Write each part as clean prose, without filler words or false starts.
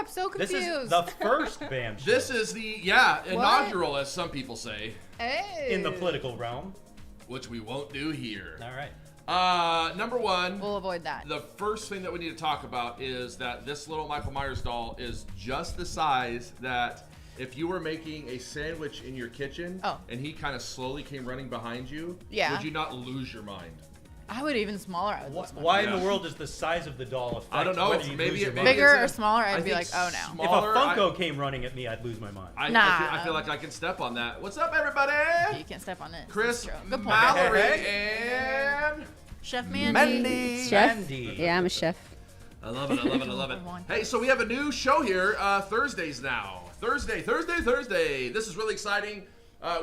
I'm so confused. This is the first BAM show. This is the inaugural, as some people say, Hey. in the political realm. which we won't do here. All right. Number one. We'll avoid that. The first thing that we need to talk about is that this little Michael Myers doll is just the size that if you were making a sandwich in your kitchen and he kind of slowly came running behind you, would you not lose your mind? I would even smaller. I would lose my Why mind. in the world does the size of the doll affect I don't know. whether you Maybe lose your mind? Bigger or smaller, I'd be like, oh no. If a Funko came running at me, I'd lose my mind. I feel like I can step on that. What's up, everybody? You can't step on it. Chris, Good point. Mallory, and Chef Mandy. Mandy. Chef? Mandy. Yeah, I'm a chef. I love it. I love it. I love it. Hey, so we have a new show here Thursdays now. Thursday. This is really exciting.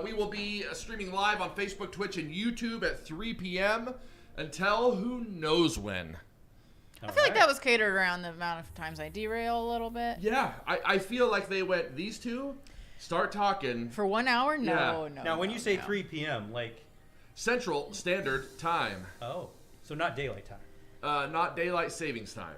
We will be streaming live on Facebook, Twitch, and YouTube at 3 p.m. until who knows when. I feel like that was catered around the amount of times I derail a little bit. Yeah, I feel like they went, these two, start talking. For 1 hour? No, Yeah. no. Now, when no, you say no. 3 p.m., like... Central Standard Time. Oh, so not daylight time. Not daylight savings time.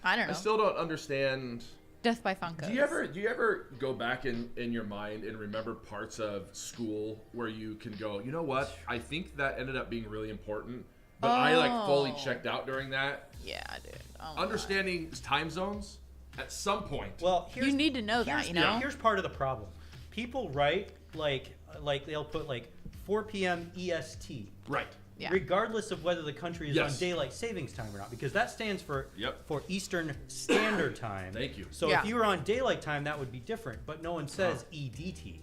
I don't know. I still don't understand. Death by Funko. Do you ever go back in your mind and remember parts of school where you can go, you know what? I think that ended up being really important, but I like fully checked out during that. Yeah, dude. Oh my Understanding time zones at some point. Well, You need to know that, you know? Here's part of the problem. People write, like they'll put, 4 p.m. EST. Right. Yeah. Regardless of whether the country is on daylight savings time or not, because that stands for Eastern Standard Time. Thank you. So if you were on daylight time, that would be different, but no one says EDT.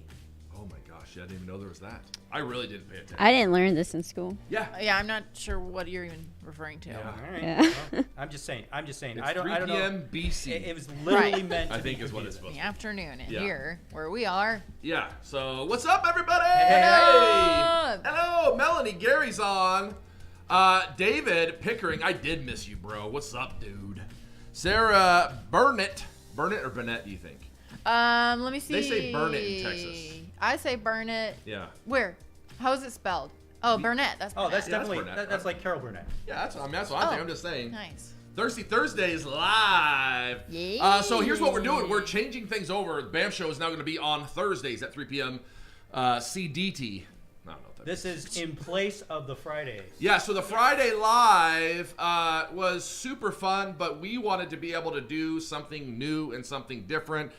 Oh my gosh, I didn't even know there was that. I really didn't pay attention. I didn't learn this in school. Yeah. Yeah, I'm not sure what you're even referring to. All right. Yeah. Well, I'm just saying. It's I don't 3 know. p.m. BC. It was literally Right. meant to I think be is what it's confusing. supposed The afternoon and Yeah. here, where we are. Yeah. So what's up, everybody? Hey. Hello, Melanie. Gary's on. David Pickering. I did miss you, bro. What's up, dude? Sarah Burnett. Burnett or Burnett, do you think? Let me see. They say burn it in Texas. I say burn it. Yeah. Where? How is it spelled? Oh, Burnett. That's Oh, Burnett. that's Yeah, that's definitely Burnett, that's right? like Carol Burnett. Yeah, that's what I'm saying. I'm just saying. Nice. Thirsty Thursdays live. Yeah. So here's what we're doing. We're changing things over. The BAM show is now going to be on Thursdays at 3 p.m. CDT. I don't know what that This is in place of the Friday. Yeah, so the Friday Live was super fun, but we wanted to be able to do something new and something different.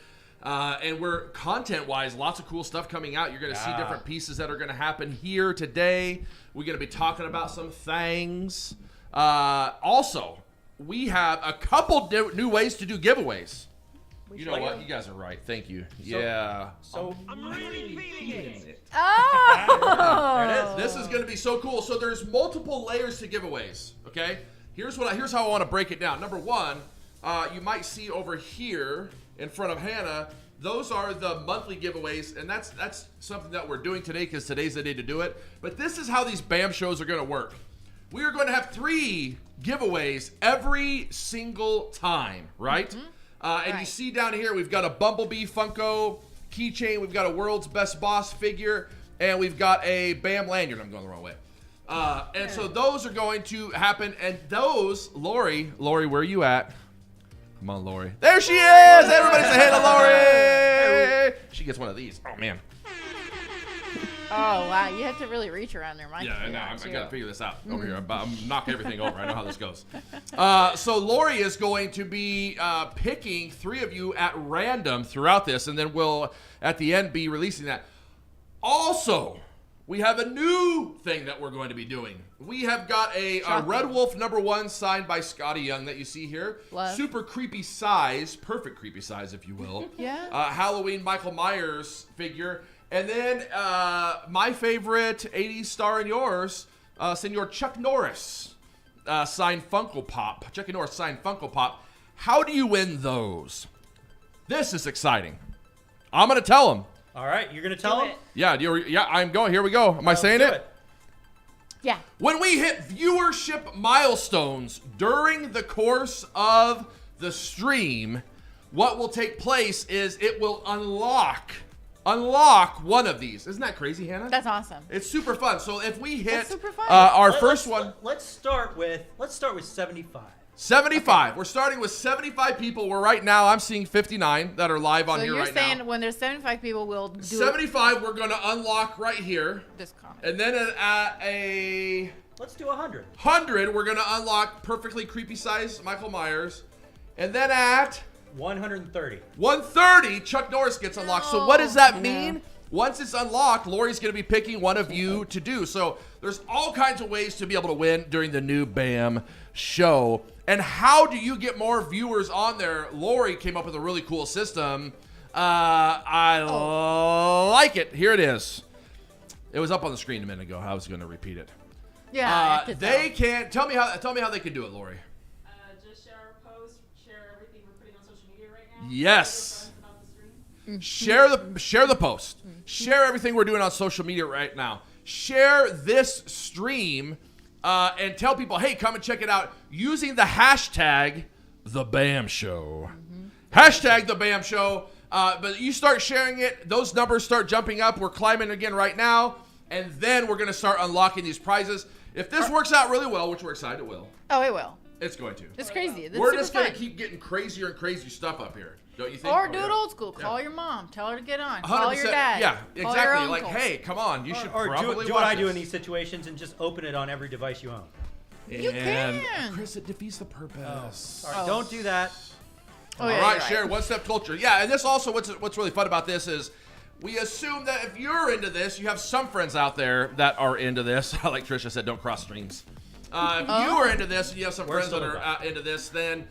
And we're content-wise, lots of cool stuff coming out. You're going to see different pieces that are going to happen here today. We're going to be talking about some things. Also, we have a couple new ways to do giveaways. You know what? You guys are right. Thank you. So I'm really feeling it. Oh. there it is. This is going to be so cool. So there's multiple layers to giveaways. Okay, here's how I want to break it down. Number one, you might see over here in front of Hannah. Those are the monthly giveaways, and that's something that we're doing today because today's the day to do it. But this is how these BAM shows are going to work. We are going to have 3 giveaways every single time, right? Mm-hmm. And you see down here, we've got a Bumblebee Funko keychain, we've got a World's Best Boss figure, and we've got a BAM lanyard. I'm going the wrong way. And so those are going to happen, and those, Lori, where are you at? Come on, Lori. There she is! Everybody say hey to Lori! She gets one of these. Oh, man. Oh, wow. You have to really reach around their mic. Yeah, I know. I too. got to figure this out over here. I'm knocking everything over. I know how this goes. So Lori is going to be picking 3 of you at random throughout this, and then we'll, at the end, be releasing that. Also, we have a new thing that we're going to be doing. We have got a Red Wolf #1 signed by Scotty Young that you see here. Love. Super creepy size, perfect creepy size, if you will. Yeah. Halloween Michael Myers figure. And then my favorite 80s star and yours, Senor Chuck Norris signed Funko Pop. Chuck Norris signed Funko Pop. How do you win those? This is exciting. I'm going to tell them. all right, you're gonna tell Do them. it. Yeah, I'm going. Here we go. Am I saying Do it? Yeah. When we hit viewership milestones during the course of the stream, what will take place is it will unlock one of these. Isn't that crazy, Hannah? That's awesome. It's super fun. So if we hit That's super fun. our first one, Let's start with 75. 75. We're starting with 75 people. We're right now, I'm seeing 59 that are live on here right now. So you're saying when there's 75 people, we'll do 75, we're going to unlock right here. this comic. And then at a... Let's do 100. 100, we're going to unlock perfectly creepy size Michael Myers. And then at 130. 130, Chuck Norris gets unlocked. So what does that mean? Once it's unlocked, Lori's going to be picking one of you to do. So there's all kinds of ways to be able to win during the new BAM show. And how do you get more viewers on there? Lori came up with a really cool system. I like it. Here it is. It was up on the screen a minute ago. I was going to repeat it. Yeah. They can't tell me how they can do it, Lori. Just share our post, share everything we're putting on social media right now. Yes. About the stream. Share the post. Share everything we're doing on social media right now. Share this stream and tell people, hey, come and check it out using the hashtag #TheBamShow. Hashtag #TheBamShow. But you start sharing it, those numbers start jumping up. We're climbing again right now, and then we're going to start unlocking these prizes. If this works out really well, which we're excited it will. Oh, it will. It's going to. It's crazy. It's We're super just going to fun. keep getting crazier and crazier stuff up here. Don't you think? Or do it Yeah. old school. Call your mom. Tell her to get on. Call your 100%. dad. Yeah, Call your exactly. Like, uncle. hey, come on. You should Or probably do what watch I do this. in these situations and just open it on every device you own. You And can. Chris, it defeats the purpose. All right, don't do that. Oh, yeah, All right, you're share one step culture. Yeah, and this also what's really fun about this is we assume that if you're into this, you have some friends out there that are into this. Like Trisha said, don't cross streams. If you are into this and you have some We're friends that still are into this, then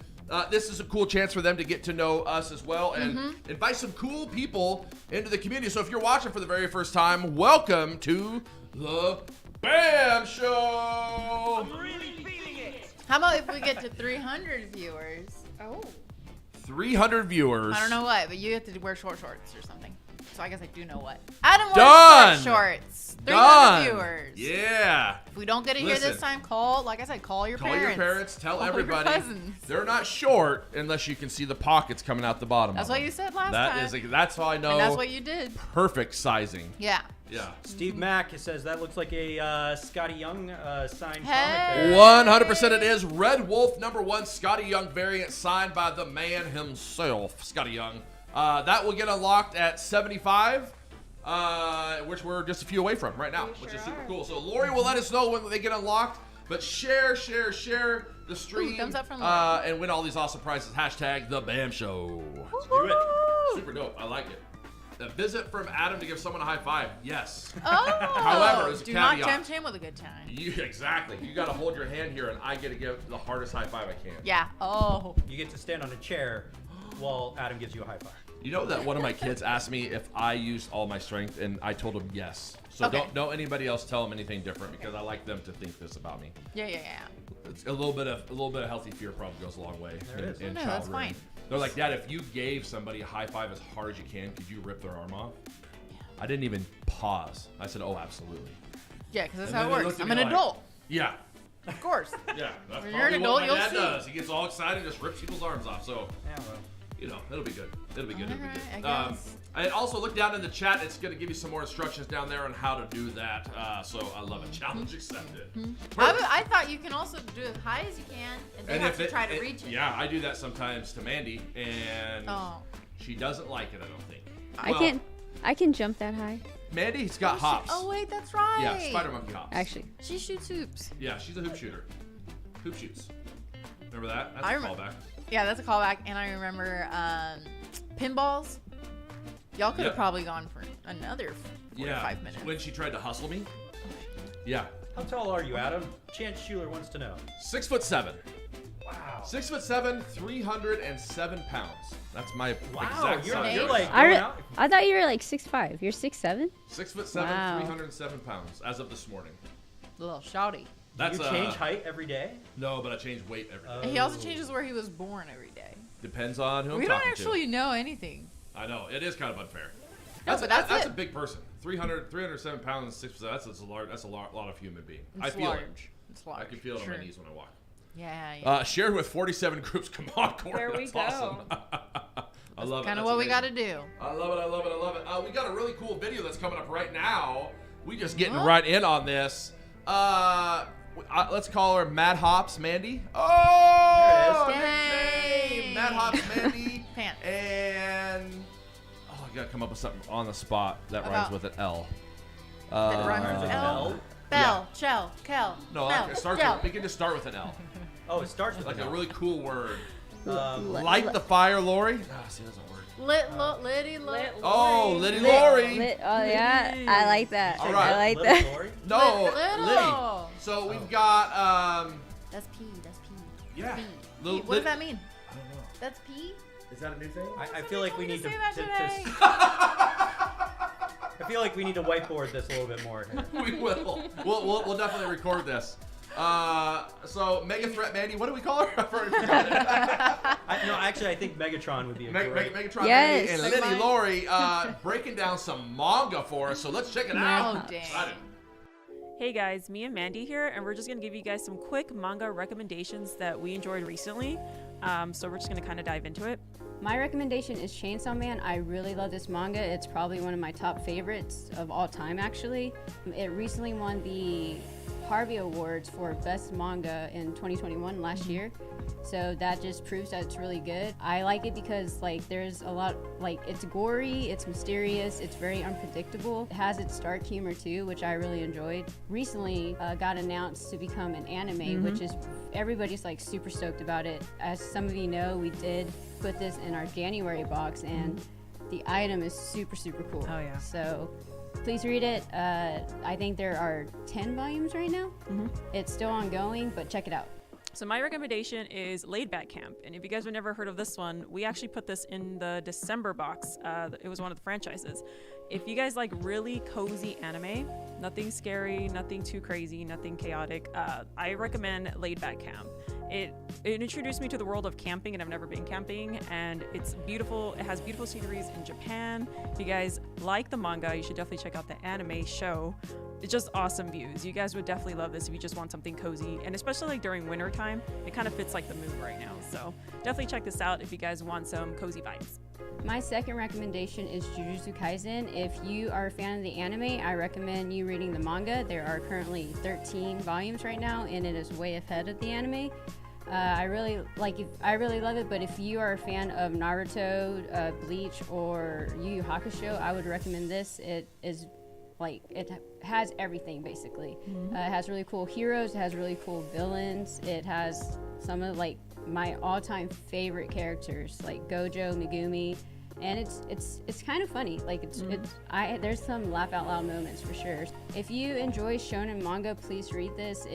this is a cool chance for them to get to know us as well and invite some cool people into the community. So if you're watching for the very first time, welcome to the BAM Show. How about if we get to 300 viewers? Oh. 300 viewers. I don't know what, but you have to wear short shorts or something. So I guess I do know what. Adam wears Done. short shorts. 300 Done. viewers. Yeah. If we don't get it here Listen. this time, like I said, call your Call parents. your parents. Tell Call your everybody. cousins. They're not short unless you can see the pockets coming out the bottom. That's of what them. you said last That time. is. That's how I know. And that's what you did. Perfect sizing. Yeah. Yeah. Steve Mack says that looks like a Scotty Young signed Hey. comic there. 100% it is. Red Wolf #1 Scotty Young variant signed by the man himself, Scotty Young. That will get unlocked at 75, which we're just a few away from right now, which is super cool. So Lori will let us know when they get unlocked. But share the stream. Ooh, thumbs up from Lori. And win all these awesome prizes. Hashtag #TheBamShow. Do it. Super dope. I like it. A visit from Adam to give someone a high five. Yes. Oh. However, there's a do not caveat. tempt him with a good time. Exactly. You got to hold your hand here, and I get to give the hardest high five I can. Yeah. Oh. You get to stand on a chair while Adam gives you a high five. You know that one of my kids asked me if I used all my strength, and I told him yes. So Okay. don't anybody else tell them anything different because I like them to think this about me. Yeah. It's a little bit of healthy fear probably goes a long way There it is. in No, child that's rearing. fine. They're like, Dad, if you gave somebody a high five as hard as you can, could you rip their arm off? I didn't even pause. I said, oh, absolutely. Yeah, because that's And how then it they works. looked at I'm me an like- adult. Yeah. Of course. Yeah. That's When you're an probably adult, what my you'll dad see. does. He gets all excited and just rips people's arms off. So, Yeah, well. you know, it'll be good. It'll be good. It'll be Alright, good. I guess. I also look down in the chat. It's going to give you some more instructions down there on how to do that. So I love it. Challenge accepted. Perfect. I thought you can also do as high as you can, and they have to try to reach it. Yeah, I do that sometimes to Mandy, and Oh. she doesn't like it. I don't think. I can jump that high. Mandy's got hops. Oh wait, that's right. Yeah, spider monkey hops. Actually, She shoots hoops. Yeah, she's a hoop shooter. Hoop shoots. Remember that? That's I a remember. callback. Yeah, that's a callback, and I remember pinballs. Y'all could have Yep. probably gone for another 45 minutes. When she tried to hustle me. Yeah. How tall are you, Adam? Chance Schuler wants to know. 6'7". Wow. 6'7", 307 pounds. That's my Wow, exact you're, size. you're like I, going re- out. I thought you were like 6'5". You're 6'7"? 6'7", Wow. 307 pounds as of this morning. A little shouty. That's you change height every day? No, but I change weight every day. And he also changes where he was born every day. Depends on who We I'm don't talking actually know anything. to. I know it is kind of unfair. No, but that's that's it. a big person. 307 pounds, 6'7". That's a large. That's a lot of human being. It's I feel large. it. It's large. I can feel it Sure. on my knees when I walk. Yeah. Shared with 47 groups. Come on, Corey. There we That's go. awesome. I love it. Kind of That's what we amazing. got to do. I love it. I love it. I love it. We got a really cool video that's coming up right now. We just getting What? right in on this. let's call her Mad Hops Mandy. Oh, There it is. good name. Mad Hops Mandy. Pants. And I gotta come up with something on the spot that rhymes About- with an L. That rhymes with L. Bell, Shell, Kel. No, Mel, it starts Gel. with, we can just start with an L. Oh, it starts with Like an a L. really cool word. Li- Light li- the fire, Lori. See, it doesn't work. Liddy, Lit. Oh, Liddy Lit- Lori. lit- oh yeah, I like that. All right. I like Little that. Lori? No, Little. Liddy. So we've got That's P. That's P. yeah. P. Little What does Lid- that mean? I don't know. That's P? Is that a new thing? I feel like we need to. say that today. I feel like we need to whiteboard this a little bit more here. We will. We'll definitely record this. So Mega Threat Mandy, what do we call her? I've already forgotten it. No, actually, I think Megatron would be a great. Megatron Yes. Mandy and Like Liddy mine. Lori breaking down some manga for us. So let's check it out. Oh, dang. Excited. Hey guys, me and Mandy here, and we're just gonna give you guys some quick manga recommendations that we enjoyed recently. So we're just gonna kind of dive into it. My recommendation is Chainsaw Man. I really love this manga. It's probably one of my top favorites of all time, actually. It recently won the Harvey Awards for Best Manga in 2021 last year. So that just proves that it's really good. I like it because like there's a lot, like it's gory, it's mysterious, it's very unpredictable. It has its dark humor too, which I really enjoyed. Recently got announced to become an anime, which is everybody's like super stoked about it. As some of you know, we did put this in our January box and the item is super cool. Oh, yeah. So please read it. I think there are 10 volumes right now. It's still ongoing, but check it out. So my recommendation is Laid Back Camp, and if you guys have never heard of this one, we actually put this in the December box. It was one of the franchises. If you guys like really cozy anime, nothing scary, nothing too crazy, nothing chaotic, I recommend Laid Back Camp. It introduced me to the world of camping, and I've never been camping, and it's beautiful. It has beautiful sceneries in Japan. If you guys like the manga, you should definitely check out the anime show. It's just awesome views. You guys would definitely love this if you just want something cozy, and especially like during winter time, it kind of fits like the mood right now. So definitely check this out if you guys want some cozy vibes. My second recommendation is Jujutsu Kaisen. If you are a fan of the anime, I recommend you reading the manga. There are currently 13 volumes right now, and it is way ahead of the anime. I really love it, but if you are a fan of Naruto, Bleach, or Yu Yu Hakusho, I would recommend this. It is like, it has everything basically. It has really cool heroes, it has really cool villains, it has some of like my all-time favorite characters like Gojo, Megumi, and it's kind of funny. Like there's some laugh out loud moments for sure. If you enjoy shonen manga, please read this.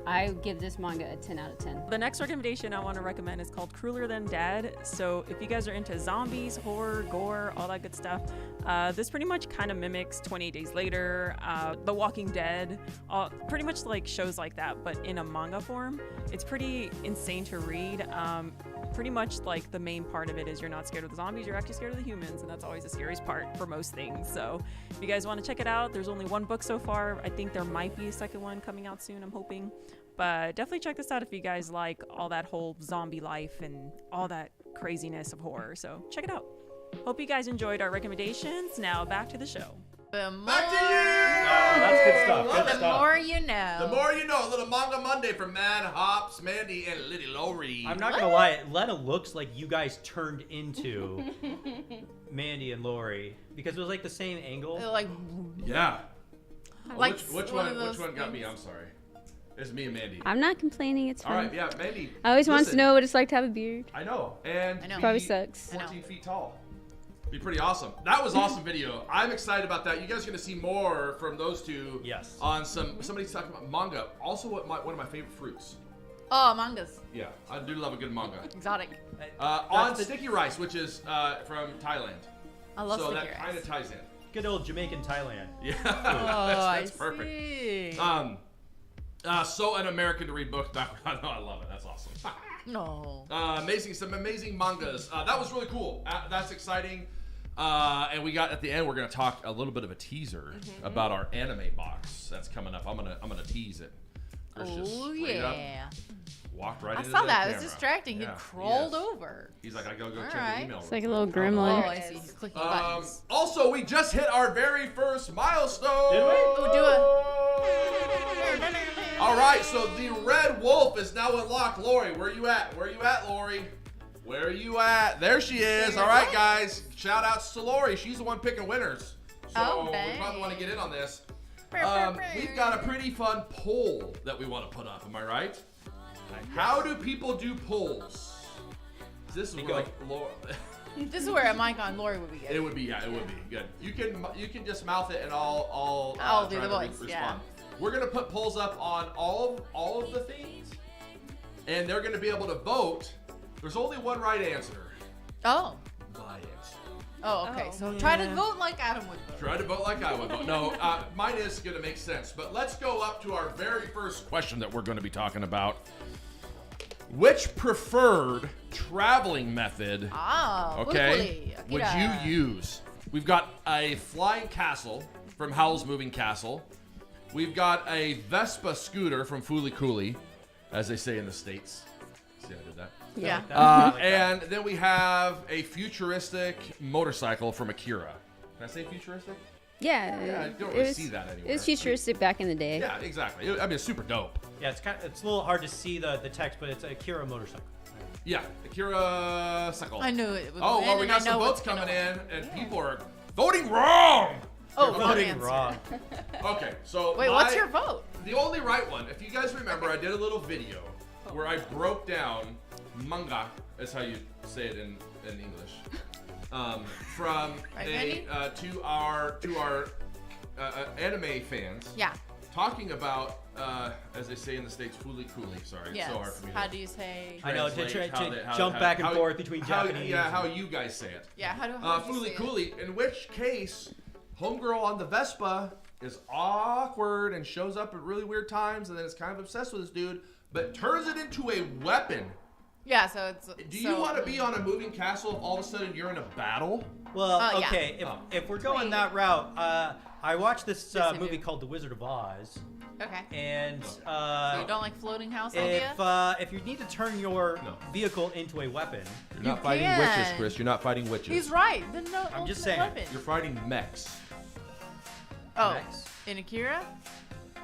I give this manga a 10 out of 10. The next recommendation I want to recommend is called Crueler Than Dead. So if you guys are into zombies, horror, gore, all that good stuff, this pretty much kind of mimics 28 Days Later, The Walking Dead, pretty much like shows like that, but in a manga form. It's pretty insane to read. Pretty much like the main part of it is you're not scared of the zombies, you're actually scared of the humans, and that's always the scariest part for most things. So if you guys want to check it out, there's only one book so far. I think there might be a second one coming out soon, I'm hoping. But definitely check this out if you guys like all that whole zombie life and all that craziness of horror. So check it out. Hope you guys enjoyed our recommendations. Now back to the show. The more, Back to you! Oh, that's good stuff. Good the stuff. more you know. The more you know, a little Manga Monday from Mad Hops, Mandy, and Liddy Lori. I'm not gonna lie, Lena looks like you guys turned into Mandy and Lori because it was like the same angle. Like, Yeah. like Which one one? of those Which one got me? things. I'm sorry. It's me and Mandy. I'm not complaining, it's All fine. right, yeah, Mandy. I always wanted to listen, know what it's like to have a beard. I know, and I know. be Probably sucks. I know. 14 feet tall. Be pretty awesome. That was awesome video. I'm excited about that. You guys are gonna see more from those two. Yes. On somebody's talking about manga. Also, one of my favorite fruits. Oh, mangas. Yeah, I do love a good manga. Exotic. On That's the- sticky rice, which is from Thailand. I love so sticky that rice. kind of ties in. Good old Jamaican Thailand. Yeah, Oh, that's I perfect. see. So an American to read books back. I love it. That's awesome. No. Some amazing mangas. That was really cool. That's exciting. And we got at the end. We're gonna talk a little bit of a teaser about our anime box that's coming up. I'm gonna tease it. Chris just Oh straight up yeah. walked right I into saw the that. It camera. was distracting. Yeah, He crawled yes. over. He's like, I gotta go All check right. the email. It's like a little Oh, gremlin. I see. He's clicking buttons. Also, we just hit our very first milestone. Did we? Oh, do All right, so the Red Wolf is now unlocked. Lori, where you at? Where you at, Lori? Where you at? There she is. All right, guys. Shout outs to Lori. She's the one picking winners. So we probably want to get in on this. We've got a pretty fun poll that we want to put up. Am I right? How do people do polls? This is where, like, Lori. This is where a mic on Lori would be good. It would be good. You can just mouth it and I'll do try the to voice. respond. Yeah. We're gonna put polls up on all of the things, and they're gonna be able to vote. There's only one right answer. Oh. My answer. Oh, okay. Oh, So try to man. vote like Adam would vote. Try to vote like I would vote. No, mine is gonna make sense. But let's go up to our very first question that we're gonna be talking about. Which preferred traveling method? Okay. Would you use? We've got a flying castle from Howl's Moving Castle. We've got a Vespa scooter from Fooly Cooley, as they say in the States. See, I did that. Yeah. And then we have a futuristic motorcycle from Akira. Can I say futuristic? Yeah, Yeah, I don't it really was, see that anywhere. It was futuristic back in the day. Yeah, exactly. I mean, it's super dope. Yeah, it's a little hard to see the text, but it's a Akira motorcycle. Yeah, Akira cycle. I knew it would Oh, win, well, we and got I some know votes what's gonna coming in, win. and people are voting wrong. Oh, You're wrong voting answer. wrong. Okay, so Wait, what's your vote? The only right one. If you guys remember, I did a little video where I broke down manga, is how you say it in English, from Right, Mandy? to our anime fans. Yeah. Talking about, as they say in the States, Fooly Cooley. Sorry, it's Yes. so hard for me How to do you say? I know, to translate how jump back and forth between how, Japanese. Yeah, how you guys say it. Yeah. How do you Fooly say it? Cooley, in which case, Homegirl on the Vespa is awkward and shows up at really weird times and then is kind of obsessed with this dude, but turns it into a weapon. Yeah. So it's. Do you want to be on a moving castle if all of a sudden you're in a battle? Well, yeah. okay, if we're going Wait. that route, I watched this I movie do. called The Wizard of Oz, Okay. and So you don't like floating house idea? if you need to turn your No. vehicle into a weapon, You're You not fighting can. witches, Chris. You're not fighting witches. He's right. Then no. I'm just ultimate saying, Weapon. You're fighting mechs Oh, Next. in Akira?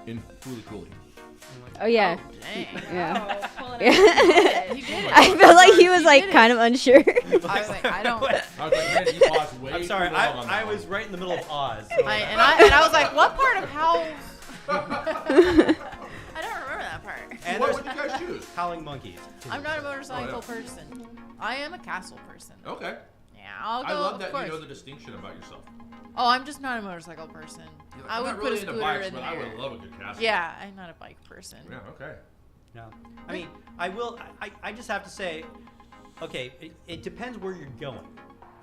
in Fooly Cooley. Oh yeah, Oh, dang. yeah. Oh, pulling Yeah. He did it. I felt like he was He like did it. kind of unsure. I was like, I don't. I was like, man, you paused way I'm sorry, too long on I that was one. right in the middle of Oz. So And I was like, what part of how? I don't remember that part. and What there's would you guys choose? Howling Monkeys. I'm not a motorcycle Oh, yeah. person. I am a castle person. Okay. Yeah, I'll go. I love of that course. you know the distinction about yourself. Oh, I'm just not a motorcycle person. You're like, I I'm would not put really a into scooter bikes, in but there. I would love a good castle. Yeah, I'm not a bike person. Yeah, okay. No, I mean, I just have to say, okay, it depends where you're going.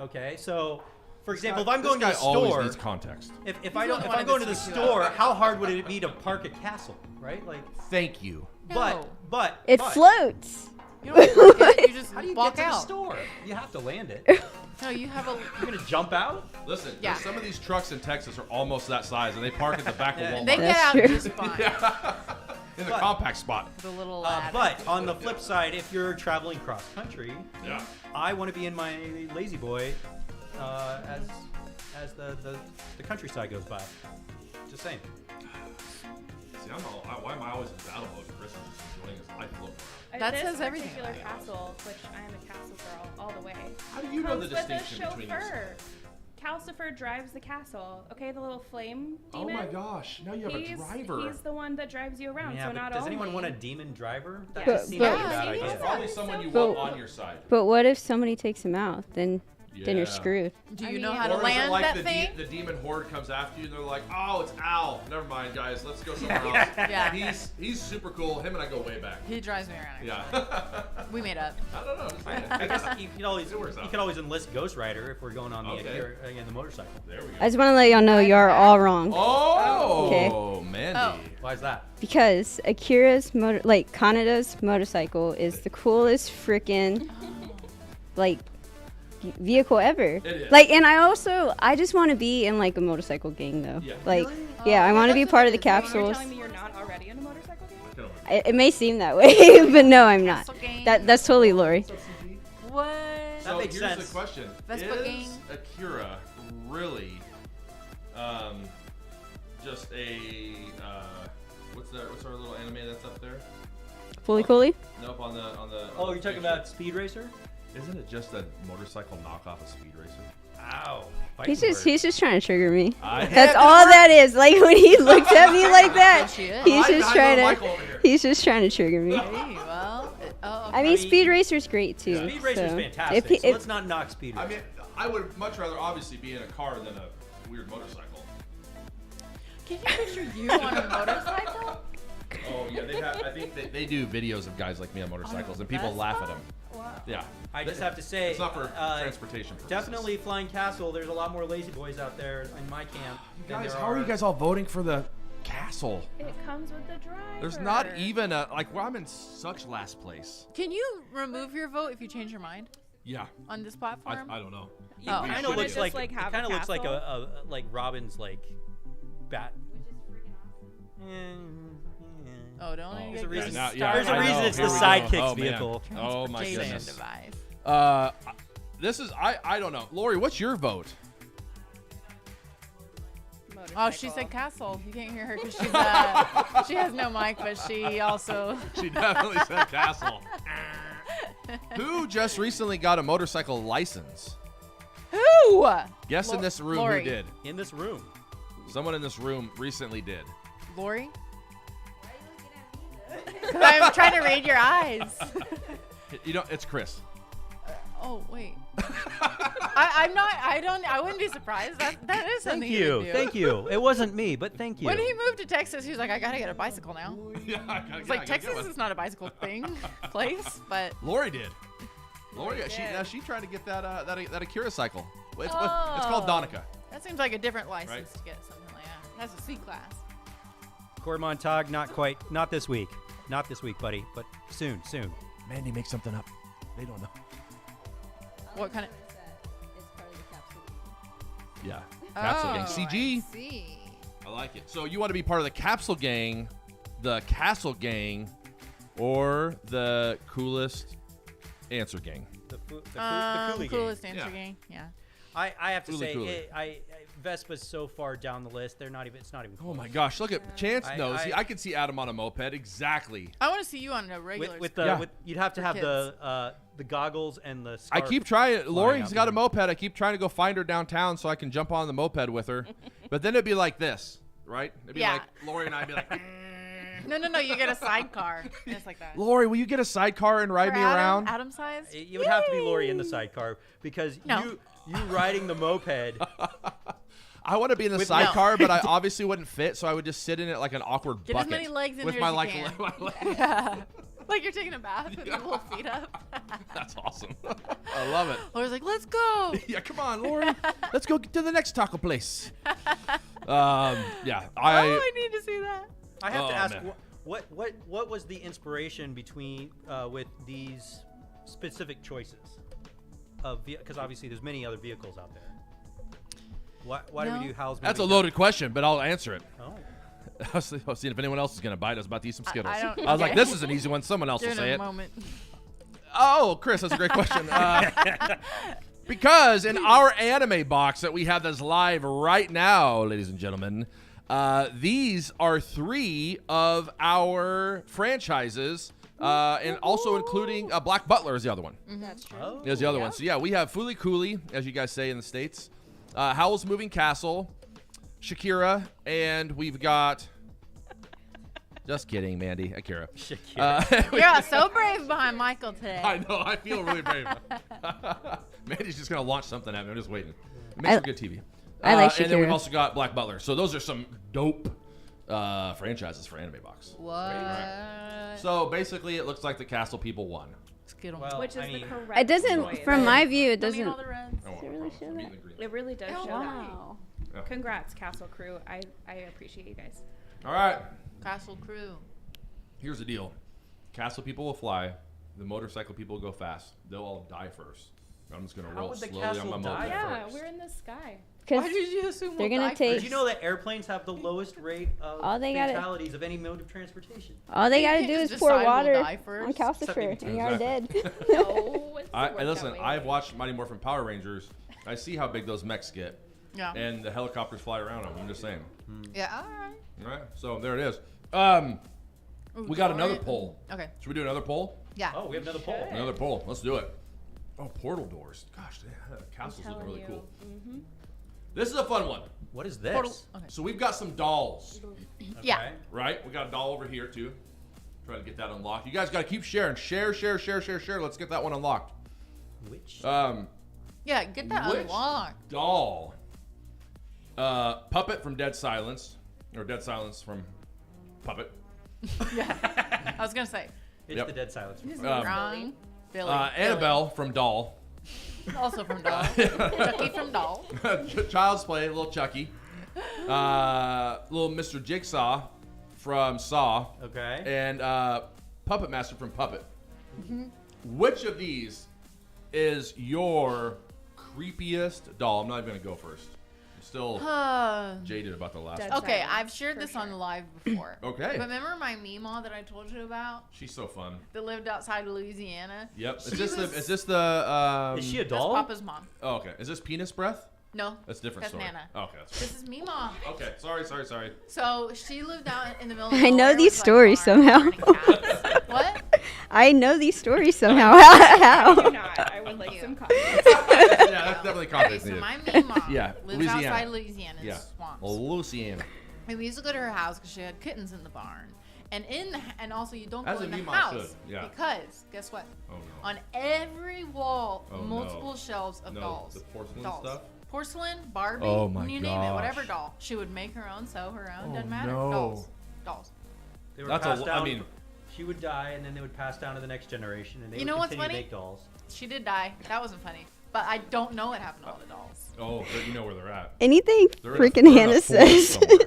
Okay, so for example, if I'm going to the always store, needs context. if He's I the don't, if one I'm going to the that's thinking about store, how hard would it be to park a castle, right? Like, Thank you. No. but It but, floats. You don't park it. You just How do you walk get to the out. store? You have to land it. No, you have a. You're gonna jump out? Listen, Yeah. some of these trucks in Texas are almost that size, and they park at the back Yeah. of Walmart. They get That's out true. just fine. in the But- compact spot. The little Uh, ladder. but on the flip side, if you're traveling cross country, Yeah. I want to be in my lazy boy as the countryside goes by. Just saying. See, why am I always in battle mode? Chris is just enjoying his life float around. That This says everything particular about you. castle, which I am a castle girl all the way. How do you know the comes with a distinction between yourself? chauffeur. Calcifer drives the castle. Okay, the little flame Oh demon. my gosh! Now you have a driver. He's the one that drives you around. Yeah, so but not does anyone only- want a demon driver? That But- just seems but- like a bad Yeah, idea. That's probably someone you But- want on your side. But what if somebody takes him out? Then you're Yeah. screwed. Do I you know mean- how to Or is it land like that the, thing? the demon horde comes after you and they're like, oh, it's Al. Never mind, guys. Let's go somewhere else. Yeah. He's super cool. Him and I go way back. He drives me around. Yeah. We made up. I don't know. Just saying. I guess you could always It works out. enlist Ghost Rider if we're going on the Okay. again the motorcycle. There we go. I just want to let y'all know you are all wrong. Oh, Okay. Mandy. Oh. Why is that? Because Akira's Kanada's motorcycle is the coolest freaking like vehicle ever. It is. Like, and I just want to be in like a motorcycle gang though. Yeah. Like, Really? yeah, I Oh, want to that's be what part it of the is. So you're You're capsules. telling me you're not already in a motorcycle game? Get over it. It may seem that way, but no, I'm not. Castle gang. That's totally Lori. What? That So makes here's sense. the question: Vespa gang? Is Akira really, just a What's our little anime that's up there? Fully coolly. Nope, on the. Oh, you're talking about Speed Racer? Isn't it just a motorcycle knockoff of Speed Racer? Ow. He's just trying to trigger me. I That's all that is. Like when he looked at me like that, She is. he's just trying Michael to. over here. He's just trying to trigger me. Hey, well, oh, I mean, Speed Racer's great too. Speed Racer's so fantastic. if- So if- let's not knock Speed Racer. I mean, I would much rather obviously be in a car than a weird motorcycle. Can you picture you on a motorcycle? Oh yeah, they have. I think they do videos of guys like me on motorcycles, and people laugh at them. Wow. Yeah. I just have to say, It's not for transportation purposes. definitely Flying Castle. There's a lot more lazy boys out there in my camp. than Guys, there how are you guys all voting for the castle? It comes with the driver. There's not even a well, I'm in such last place. Can you remove your vote if you change your mind Yeah. on this platform? I don't know. Oh. It kind Shouldn't of looks just, like, like, it have kind of a looks like castle? a like Robin's like bat. Oh, don't Oh, you There's a get reason. good now- start. There's a I reason know. it's the Here we go. sidekick's Oh, man. vehicle. Oh my Transportation goodness. device. This is I don't know. Lori, what's your vote? Oh, she said castle. You can't hear her because she's she has no mic, but she also. She definitely said castle. Who just recently got a motorcycle license? Who? Guess in this room Lori. who did. In this room. Someone in this room recently did. Lori? Because I'm trying to read your eyes. You know, it's Chris. Oh, wait. I wouldn't be surprised. That is something Thank he you. would do. Thank you. It wasn't me, but thank you. When he moved to Texas, he was like, I gotta get a bicycle now. Yeah, I gotta, It's like, Texas is not a bicycle place, but. Lori did. Lori, she tried to get that Akira cycle. It's called Donica. That seems like a different license Right. to get something like that. That's a C class. Cormontag, not this week. Not this week, buddy, but soon. Mandy, make something up. They don't know. What kind of. Yeah. Capsule Gang. CG. I see. I like it. So you want to be part of the Capsule Gang, the Castle Gang, or the Coolest Answer Gang? The Coolie Gang. Coolest answer Yeah. gang. Yeah. I have to Coolie, say, Coolie. Vespa's so far down the list. It's not even. Oh Close. my gosh! Look at Chance I- knows. I- I could see Adam on a moped exactly. I want to see you on a regular. With Yeah. you'd have to For have kids. the goggles and the. I Scarf keep trying. Lori's out got a behind. moped. I keep trying to go find her downtown so I can jump on the moped with her. But then it'd be like this, right? It'd be Yeah. like Lori and I'd be like, No. You get a sidecar. It's like that. Lori, will you get a sidecar and ride For me Adam, around? Adam size. You would have to be Lori in the sidecar because No. you riding the moped. I want to be in the With- sidecar, but I obviously wouldn't fit, so I would just sit in it like an awkward Get as bucket. many legs in with there my as you like, can. my leg. Yeah. Like you're taking a bath with your little feet up. That's awesome. I love it. Laura's like, let's go. Yeah, come on, Lori. Let's go to the next taco place. Yeah, I need to see that. I have Oh, to ask, man. what was the inspiration between with these specific choices of because obviously there's many other vehicles out there. Why do we No. do Howl's That's a Moving loaded question, but I'll answer it. Oh. I was seeing if anyone else is going to bite. I was about to eat some Skittles. I don't- was like, okay. this is an easy one. Someone else will During say a it. moment. Oh, Chris, that's a great question. Because in our anime box that we have that's live right now, ladies and gentlemen, these are 3 of our franchises, and also including Black Butler is the other one. That's true. Oh. Is the other one. So yeah, we have Fooly Cooly, as you guys say in the States, Howl's Moving Castle, Shakira, and we've got. Just kidding, Mandy. Akira. You're so brave behind Michael today. I know. I feel really brave. Mandy's just gonna launch something at me. I'm just waiting. It makes for good TV. I like And then we've Shakira. also got Black Butler. So those are some dope franchises for Anime Box. What? So basically, it looks like the Castle people won. Skittle. Well, Which is I the mean, correct It doesn't, choice. from my view, it Let me doesn't. all the reds. I won't Does it have really a problem. show I'm that? eating the green. It really does Oh, show Wow. that. Congrats, Castle Crew. I appreciate you guys. All right. Castle Crew. Here's the deal. Castle people will fly. The motorcycle people will go fast. They'll all die first. I'm just gonna How roll would the slowly on castle my die moped Yeah, first. we're in the sky. Because Why did you assume they're we'll gonna die take- Did you know that airplanes have the lowest rate of All they gotta- fatalities of any mode of transportation? all they You gotta can't do just is pour decide we'll water die on first. calcifer, and you're Exactly. dead. No, it's Listen, I've watched Mighty Morphin Power Rangers. I see how big those mechs get. Yeah. and the helicopters fly around them. I'm just saying. Yeah. All right. All right, so there it is. We got another poll. Okay. Should we do another poll? Yeah. Oh, we have another poll. Another poll. Let's do it. Oh, portal doors. Gosh, the castle's looking really cool. This is a fun one. What is this? Portal. Okay. So we've got some dolls, Yeah. Okay. right? We got a doll over here too. Try to get that unlocked. You guys got to keep sharing. Share. Let's get that one unlocked. Which? Yeah. Get that Which unlocked. doll? Puppet from Dead Silence, or Dead Silence from Puppet. I was gonna say. it's yep. the Dead Silence. Wrong. Billy. Annabelle from Doll. Billy. Also from Doll. Chucky from Doll. Child's Play, little Chucky. Little Mr. Jigsaw from Saw. Okay. And Puppet Master from Puppet. Which of these is your creepiest doll? I'm not even going to go first. I'm still jaded about the last Dead one. Okay, Silence, I've shared for this sure. on live before. Okay. But remember my Meemaw that I told you about She's so fun. that lived outside of Louisiana? Yep. She Is this was- the? Is this the? Is she a That's doll? Papa's mom. Oh, okay. Is this Penis Breath? No. That's a different That's story. Nana. Oh, okay. That's This is Meemaw. okay. Sorry. So she lived out in the middle of I know nowhere these with, like, stories farms somehow. and cats. What? I know these stories somehow. How? Do not. I would like some context. yeah, that's definitely Okay, context so needed. my Meemaw Yeah, lives Louisiana. outside Louisiana in Yeah. swamps. Louisiana. And we used to go to her house because she had kittens in the barn. And and also you don't As go a in the Meemaw house should, yeah. because guess what? Oh no. On every wall, Oh, no. multiple shelves of No, dolls. the porcelain dolls. stuff? Porcelain, Barbie, Oh, my you name it, whatever gosh. doll. She would make her own, sew her own, Oh, doesn't matter. no. Dolls. They were That's passed I down. mean, She would die, and then they would pass down to the next generation, and they You would know what's continue to funny? make dolls. She did die. That wasn't funny. But I don't know what happened to all the dolls. oh, but you know where they're at. Anything They're in a- freaking they're in a Hannah forest says. somewhere.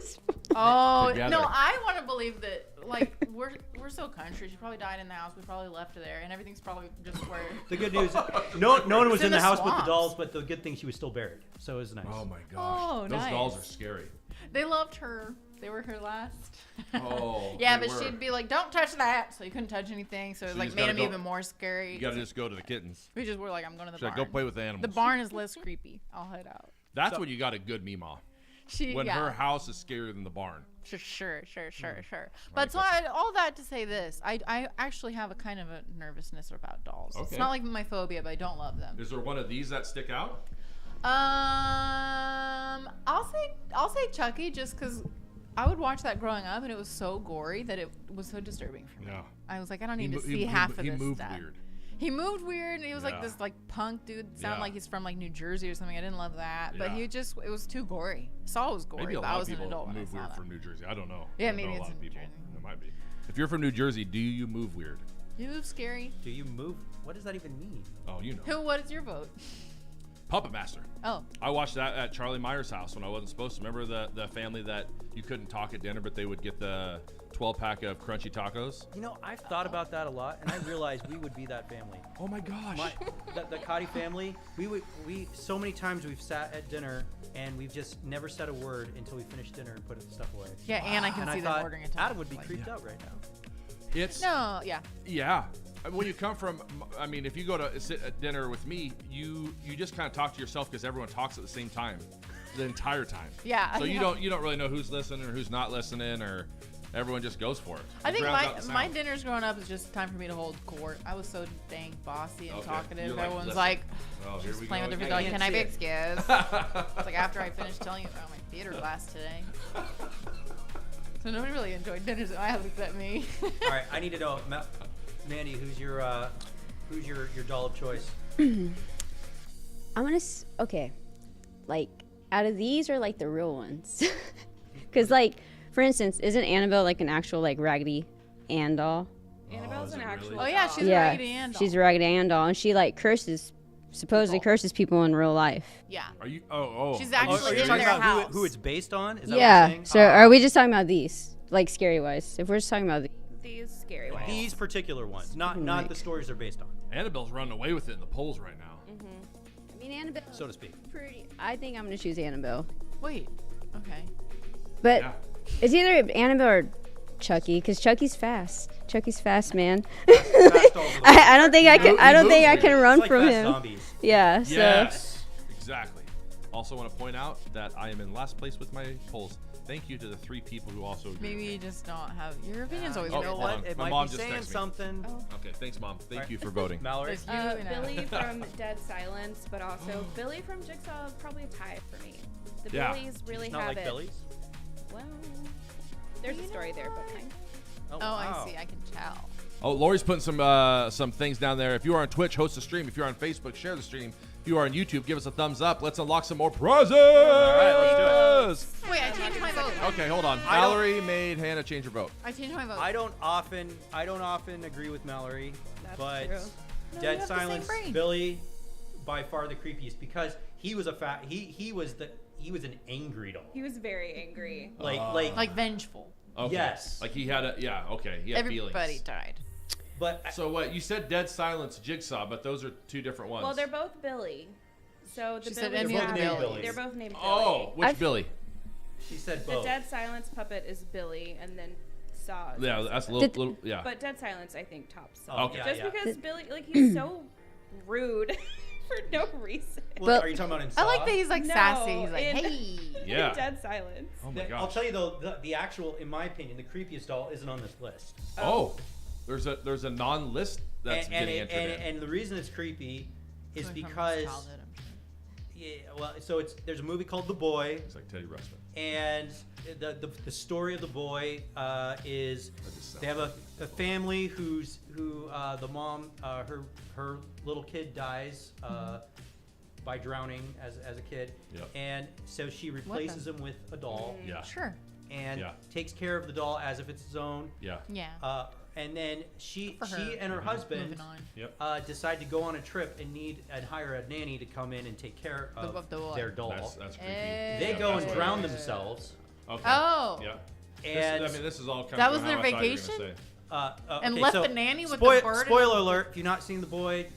Oh Together. no, I want to believe that like we're so country. She probably died in the house. We probably left her there, and everything's probably just where. The good news, no one was It's in in the the house with the swamps. dolls, but the good thing she was still buried, so it was nice. Oh my gosh. Oh, Those dolls are nice. scary. They loved her. They were her last. Oh, yeah, they but were. she'd be like, "Don't touch that," so you couldn't touch anything. So it So you like just made gotta him go- even more scary. You gotta just go to the kittens. We just were like, "I'm going to the Should I barn." go play with the animals? The barn is less creepy. I'll head out. That's when you got a good Meemaw. She When yeah. her house is scarier than the barn. Sure. But so all that to say this, I actually have a kind of a nervousness about dolls. Okay. It's not like my phobia, but I don't love them. Is there one of these that stick out? I'll say Chucky just because I would watch that growing up and it was so gory that it was so disturbing for me. Yeah. I was like, I don't need He to mo- he see mo- half of he this moved stuff. weird. He moved weird and he was Yeah. like this like punk dude. Sounded Yeah. like he's from like New Jersey or something. I didn't love that, but Yeah. it was too gory. Saw it was gory, Maybe a but I lot was of an people adult when I move saw weird that. from New Jersey. I don't know. Yeah, I don't maybe know a it's lot of in New people. Jersey. It might be. If you're from New Jersey, do you move weird? You move scary. Do you move? What does that even mean? Oh, you know. Who? What is your vote? Puppet Master. Oh, I watched that at Charlie Meyer's house when I wasn't supposed to. Remember the family that you couldn't talk at dinner, but they would get the 12-pack of crunchy tacos? You know, I've thought about that a lot, and I realized we would be that family. Oh my gosh. The Cotty family. We so many times we've sat at dinner and we've just never said a word until we finished dinner and put the stuff away. yeah, and I can And see I them thought ordering a ton. Adam would be Like- creeped out right now. It's No, yeah. yeah. When you come from, I mean, if you go to sit at dinner with me, you just kind of talk to yourself because everyone talks at the same time, the entire time. Yeah, So you yeah. don't really know who's listening or who's not listening, or everyone just goes for it. I think Drowns out the my sound. dinners growing up is just time for me to hold court. I was so dang bossy and Okay. talkative. You're like, Everyone's listen. like, Oh, here just we playing go with their again. feet. Like, can't can I be see excused? It's like after I finished telling you about my theater class today. So nobody really enjoyed dinners at my house except me. All right, I need to know, Mandy, who's your doll of choice? I'm gonna okay, like out of these are like the real ones, because like for instance, isn't Annabelle like an actual like Raggedy Ann doll? Annabelle's is an it actual. really? Oh, yeah, doll. she's a yeah, Raggedy Ann doll. she's a Raggedy Ann doll, and she like supposedly curses people in real life. Yeah. Are you? Oh. She's Oh, actually are you in talking their about house. who it's based on? Is that Yeah. what you're saying? So are we just talking about these, like scary wise? If we're just talking about These scary ones. These particular ones, not Right. the stories they're based on, Annabelle's running away with it in the polls right now. I mean Annabelle. so to speak. Pretty. I think I'm gonna choose Annabelle, Wait. Okay. but Yeah. it's either Annabelle or Chucky, because Chucky's fast. Chucky's fast, man. Fast dolls are the I don't think I can. I don't think I moves can weird. run It's like from fast him. zombies. Yeah. So Yes. Exactly. Also want to point out that I am in last place with my polls. Thank you to the 3 people who also agree. Maybe you just don't have your opinion's always You Oh, know good. hold what? on. It My might mom be just saying texted me. something. Okay, thanks, Mom. Thank Alright. you for voting. Mallory. There's you and Billy from Dead Silence, but also Billy from Jigsaw is probably a tie for me. The Yeah. Billies really It's not have like it. Billy's. Well, there's a story there, but kind. Oh, wow. I see. I can tell. Oh, Lori's putting some things down there. If you are on Twitch, host a stream. If you're on Facebook, share the stream. If you are on YouTube, give us a thumbs up. Let's unlock some more prizes. All right, let's Wait, I changed my vote. Okay, hold on. I don't- Mallory made Hannah change her vote. I changed my vote. I don't often agree with Mallory, That's but true. No, you Dead have the same Silence, brain. Billy, by far the creepiest because he was he was an angry doll. He was very angry. like vengeful. Okay. Yes. Like he had he had Everybody feelings. died. But So what, you said Dead Silence, Jigsaw, but those are 2 different ones. Well, they're both Billy. So the She said Billies any of have the it. Billies. They're both named Billy. Oh, which I've- Billy? she said The both. Dead Silence puppet is Billy, and then Saw. is Yeah, also that's a Billy. little yeah. But Dead Silence, I think, tops Saw. Oh, Okay. yeah, Just yeah. because Billy, like, he's so rude for no reason. Well, But- are you talking about in I like Saw? that he's like No, sassy. He's like, in- hey. Yeah. In Dead Silence. Oh my I'll gosh. tell you though, the actual, in my opinion, the creepiest doll isn't on this list. Oh, there's a non-list that's and getting entered in. and the reason it's creepy is Coming from his because childhood, I'm sure. yeah, well, so there's a movie called The Boy, It's like Teddy Ruxpin. and the story of the boy is That just they have a family who the mom her little kid dies by drowning as a kid, Yep. and so she replaces him with a doll Yeah. Sure. and Yeah. takes care of the doll as if it's his own. Yeah. Yeah. And then she For her. and her husband Moving on. Yep. decide to go on a trip and hire a nanny to come in and take care of Of the boy. their doll. That's creepy. They Yeah, go that's and what drown it is. themselves. Okay. Oh. Yeah. And This is all kind That of was their how I thought you were gonna vacation? say. And okay, left so the nanny with the bird and- Spoiler alert! If you've not seen The Boy,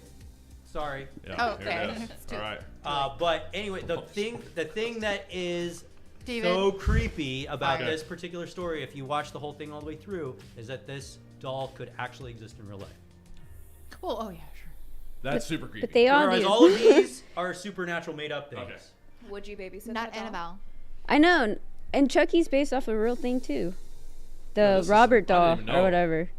sorry. Yeah, Oh, here okay. it is. It's too- All right. But anyway, the thing that is David. so creepy about Okay. this particular story, if you watch the whole thing all the way through, is that this doll could actually exist in real life. Cool. Oh yeah, sure. That's super creepy. But they all Whereas do. all of these are supernatural made up things. Okay. Would you babysit Not that doll? Annabelle. I know, and Chucky's based off a real thing too. The No, this is- Robert I didn't doll even or know. whatever.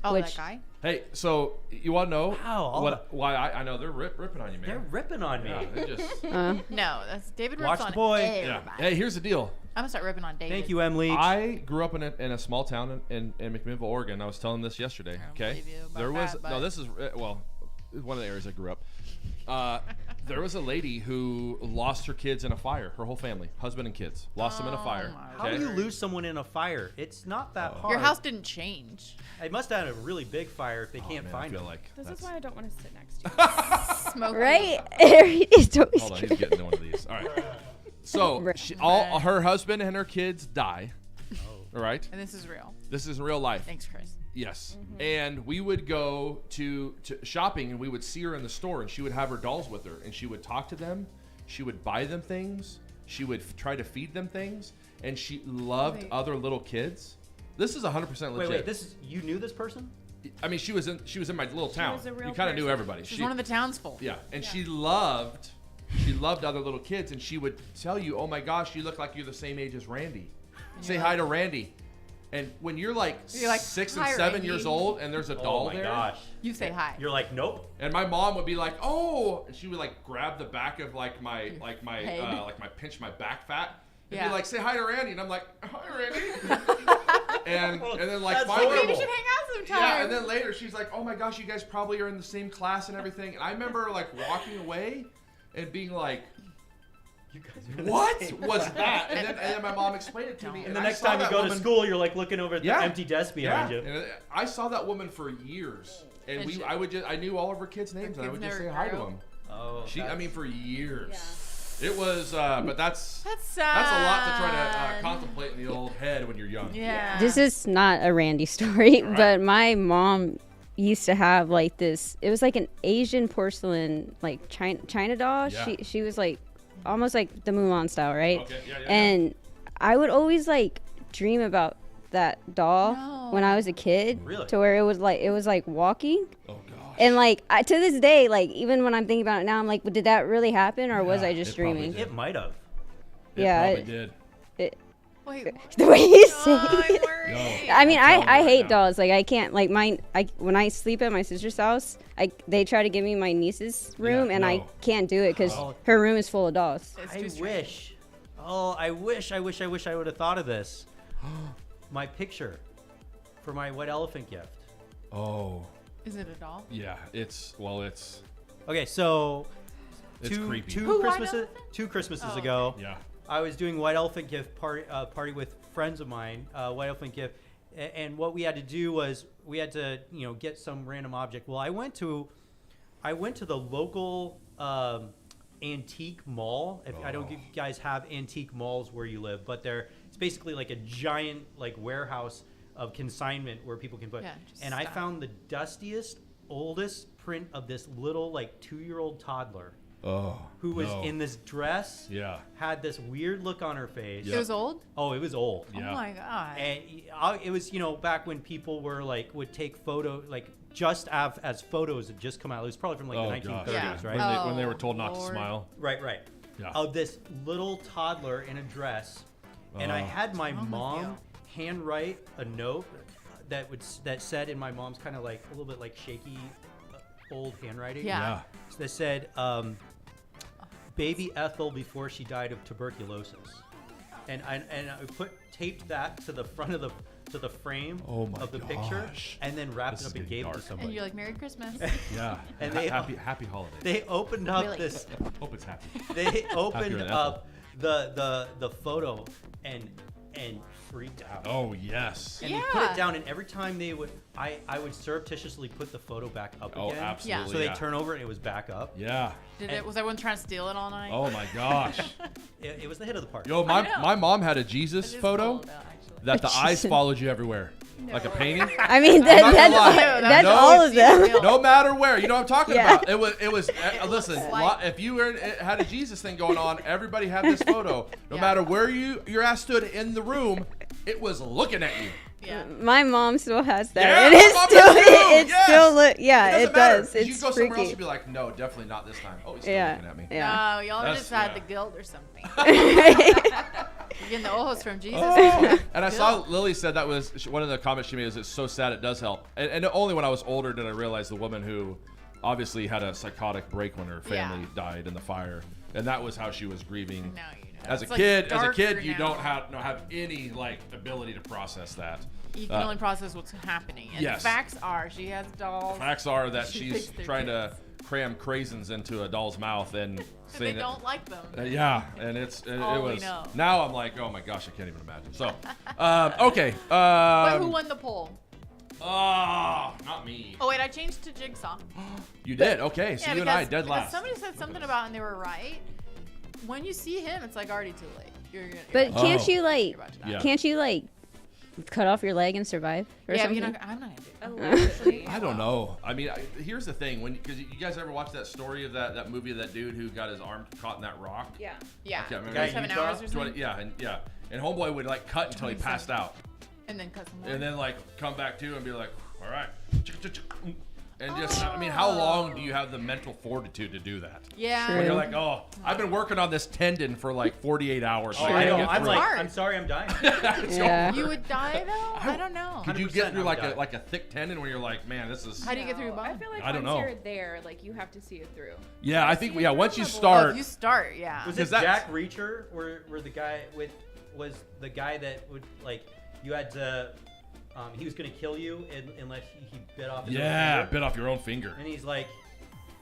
Oh, Which- that guy. Hey, so you want to know Wow, why I know they're ripping on you, man. They're ripping on me. Yeah, they just Uh, That's David Watch rips The on Boy. yeah. everybody. Hey, here's the deal. I'm gonna start ripping on David. Thank you, Emily. I grew up in a small town in McMinnville, Oregon. I was telling this yesterday. I don't Okay, believe you about there was that, no. but- This is well, one of the areas I grew up. There was a lady who lost her kids in a fire. Her whole family, husband and kids, lost them in a fire. my How do Okay? you lose someone in a fire? It's not that hard. Your house didn't change. It must have had a really big fire if they Oh, can't man, find I feel them. like This that's- is why I don't want to sit next to you. Smoke. right? It's always Hold on, he's true. getting to one of these. All right. So Right. all her husband and her kids die. Oh. All right. And this is real. This is real life. Thanks, Chris. Yes. And we would go to shopping and we would see her in the store and she would have her dolls with her and she would talk to them. She would buy them things. She would try to feed them things. And she loved Wait. other little kids. This is 100% legit. Wait, you knew this person? I mean, she was in my little town. was a real You kind of knew person. everybody. She's one of the townsfolk. Yeah, and she loved other little kids, and she would tell you, "Oh my gosh, you look like you're the same age as Randy. Say hi to Randy." And when you're like, You're like, 6 and "Hi, 7 Randy." years old, and there's a doll Oh my there, gosh. You say hi. You're like, nope. and my mom would be like, "Oh," and she would like grab the back of like my head. pinch my back fat. And Yeah. be like, "Say hi to Randy," and I'm like, "Hi, Randy." and then like That's finally, horrible. Maybe we should hang out sometime. yeah, and then later she's like, "Oh my gosh, you guys probably are in the same class and everything." And I remember like walking away and being like, You guys are the "What same. was that?" And then my mom explained it to me. And the I next saw time you that go to woman- school, you're like looking over at the Yeah. empty desk behind you. And I saw that woman for years, and And I knew all of her kids' names, and I kids would just say never hi to grew? them. Oh, For years. It was, but that's That's sad. that's a lot to try to contemplate in the old head when you're young. Yeah. This is not a Randy story, but my mom used to have like this. It was like an Asian porcelain, like China doll. Yeah. She was like almost like the Mulan style, right? Okay, yeah. And I would always like dream about that doll when I was a kid. Really? To where it was like walking. Oh God. And like to this day, like even when I'm thinking about it now, I'm like, well, did that really happen, or was Yeah, I just it probably dreaming? did. It might have. It Yeah, probably it- did. Wait, The way you say oh, I'm it. worried. I mean, I'm telling you I right hate now. dolls. Like I can't like mine. When I sleep at my sister's house, they try to give me my niece's room, and I no. can't do it because Oh. her room is full of dolls. It's I too strange. wish. Oh, I wish I would have thought of this. My picture for my white elephant gift. Oh, Is it a doll? yeah. It's Okay, so It's creepy. two Who, white Christmases elephant? 2 Christmases Oh, ago. yeah. I was doing white elephant gift party with friends of mine. White elephant gift, and what we had to do was we had to get some random object. Well, I went to the local antique mall. If I don't think you guys have antique malls where you live, but it's basically like a giant like warehouse of consignment where people can put. Yeah, just and I stuff. found the dustiest, oldest print of this little like 2-year-old toddler Oh. who was no. in this dress. Yeah. Had this weird look on her face. It was old? Oh, it was old. Yeah. Oh my god. And it was, back when people were like, would take photo, like just as photos had just come out. It was probably from like Oh, the 1930s, gosh. Yeah. right? When they were Oh, told not to Lord. smile. Right. Yeah. Of this little toddler in a dress. And I Oh. had my wrong with mom handwrite a note that said in my mom's kind of like a little bit like shaky old handwriting. Yeah. That said, baby Ethel before she died of tuberculosis, and I taped that to the front of the frame Oh my of the picture, gosh. and then wrapped This it is up and getting gave it dark. to somebody. And you're like, Merry Christmas. Yeah. And they- happy holidays. They opened up Really? this. Hope it's happy. They opened than up the photo and freaked out. Oh yes. And they put it Yeah. down, and every time they would, I would surreptitiously put the photo back up Oh, again. absolutely. So they yeah. turn over and it was back up. Yeah. Was everyone trying to steal it all night? Oh my gosh. It was the hit of the party. Yo, I know. my mom had a It Jesus is photo cool, though, actually. that the eyes followed you everywhere, like a No. painting. I mean, not gonna that's lie. that's No, all of them. No matter where, you know what I'm talking Yeah. about. It was. Listen, like- if you had a Jesus thing going on, everybody had this photo. No Yeah. matter where your ass stood in the room, it was looking at you. Yeah. My mom still has that, Yeah, and my it's mom still does too, it yes. still look. Yeah, Doesn't it matter. does. You It's go somewhere else, freaky. you'd be like, no, definitely not this time. Oh, he's still Yeah, looking at me. yeah. No, y'all That's- just had yeah. the guilt or something. You're getting the ojos from Jesus. And I saw Lily said that was one of the comments she made is it's so sad it does help. And only when I was older did I realize the woman who obviously had a psychotic break when her family died in the fire. And that was how she was grieving. Now you know. As a It's, like, kid, darker you now. don't have any like ability to process that. You can only process what's happening. And yes. the facts are, she has dolls. Facts are that She she's thinks they're trying to cram craisins into a doll's mouth and They saying that- don't like them. yeah, and it all we was. know. Now I'm like, oh my gosh, I can't even imagine. So, okay. But who won the poll? Oh, not me. Oh wait, I changed to Jigsaw. You did. Okay, so you and I dead because last. somebody said something about and they were right. When you see him, it's like already too late. You're But about can't Oh. you like? you're about to die. Yeah. Can't you like cut off your leg and survive or Yeah, but something? you're not, I'm not gonna do Allegedly. I don't know. I mean, here's the thing. Because you guys ever watch that story of that movie of that dude who got his arm caught in that rock? Yeah. Yeah. I can't remember. Guy in 7 Utah? hours or something. Yeah, and homeboy would like cut until he passed out, And then cut some more. and then like come back to and be like, all right, and just I mean, how long do you have the mental fortitude to do that? yeah. True. When you're like, oh, I've been working on this tendon for like 48 hours. Oh, and I can't know. get I'm through like, it." hard. I'm sorry, I'm dying. Yeah. You would die though? I don't know. Could you 100% get through I like would a die. thick tendon where you're like, man, this is. How do you get through your I bone? feel like I don't once know. you're there, like you have to see it through. Yeah, I think See, yeah. you're Once you on the Oh, start, if you start, yeah. Was Because it that's- Jack Reacher where the guy was the guy that would like you had to he was gonna kill you unless he bit off his own yeah, finger. bit off your own finger. And he's like,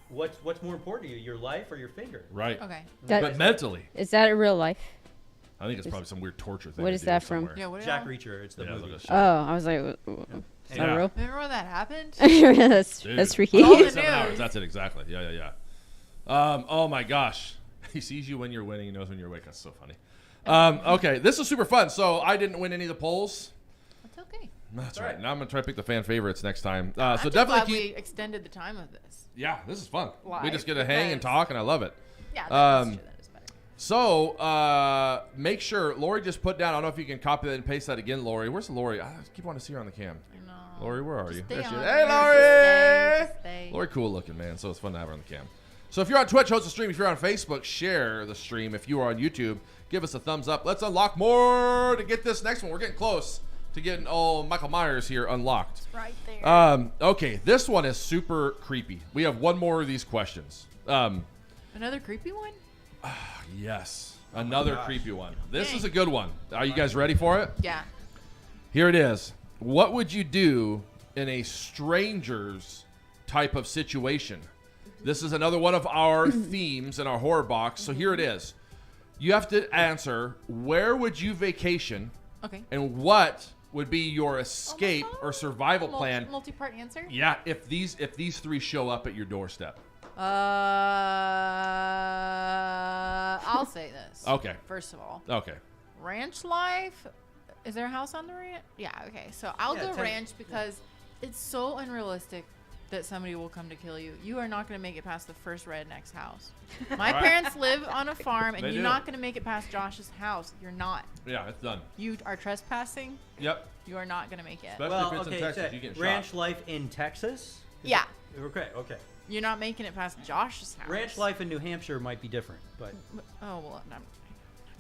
what's more important to you, your life or your finger? Right. Okay. That- But mentally, Is that a real life? I think it's probably some weird torture thing. What to is do that from? somewhere. Yeah, what Jack else? Reacher, it's the Yeah, movie. look at Oh, I was like, is that Yeah. real? Remember when that happened? that's Dude. that's freaky. All the 7 hours. news. That's it exactly. Yeah. Oh my gosh, he sees you when you're winning. He knows when you're awake. That's so funny. Okay, this is super fun. So I didn't win any of the polls. That's okay. That's all right. right. Now I'm gonna try to pick the fan favorites next time. I'm So just definitely glad keep. we extended the time of this. Yeah, this is fun. We Live, just get to hang and because- talk, and I love it. Yeah, that's Um, true. That is better. So make sure Lori just put down. I don't know if you can copy that and paste that again, Lori. Where's Lori? I keep wanting to see her on the cam. I know. Lori, where are Just you? stay There she is. on Hey, there. Lori! Just stay. Lori cool looking, man, so it's fun to have her on the cam. So if you're on Twitch, host the stream. If you're on Facebook, share the stream. If you are on YouTube, give us a thumbs up. Let's unlock more to get this next one. We're getting close to getting Michael Myers here unlocked. Right there. Okay, this one is super creepy. We have one more of these questions. Another creepy one? Yes, another gosh. creepy one. This Yay. is a good one. Are you guys ready for it? Yeah. Here it is. What would you do in a stranger's type of situation? This is another one of our themes in our horror box. So here it is. You have to answer, where would you vacation Okay. and what would be your escape or survival plan? Multi-part answer? Yeah, if these three show up at your doorstep. I'll say this. Okay. First of all, Okay. ranch life. Is there a house on the ranch? Yeah. Okay. So I'll Yeah, go ranch because it's so unrealistic that somebody will come to kill you. You are not going to make it past the first redneck's house. My parents live on a farm, and They you're do. not going to make it past Josh's house. You're not. Yeah, it's done. You are trespassing. Yep. You are not going to make it. Especially Well, if it's okay, in Texas, so you get ranch shot. life in Texas? Yeah. Okay, okay. You're not making it past Josh's house. Ranch life in New Hampshire might be different, but Oh well, no,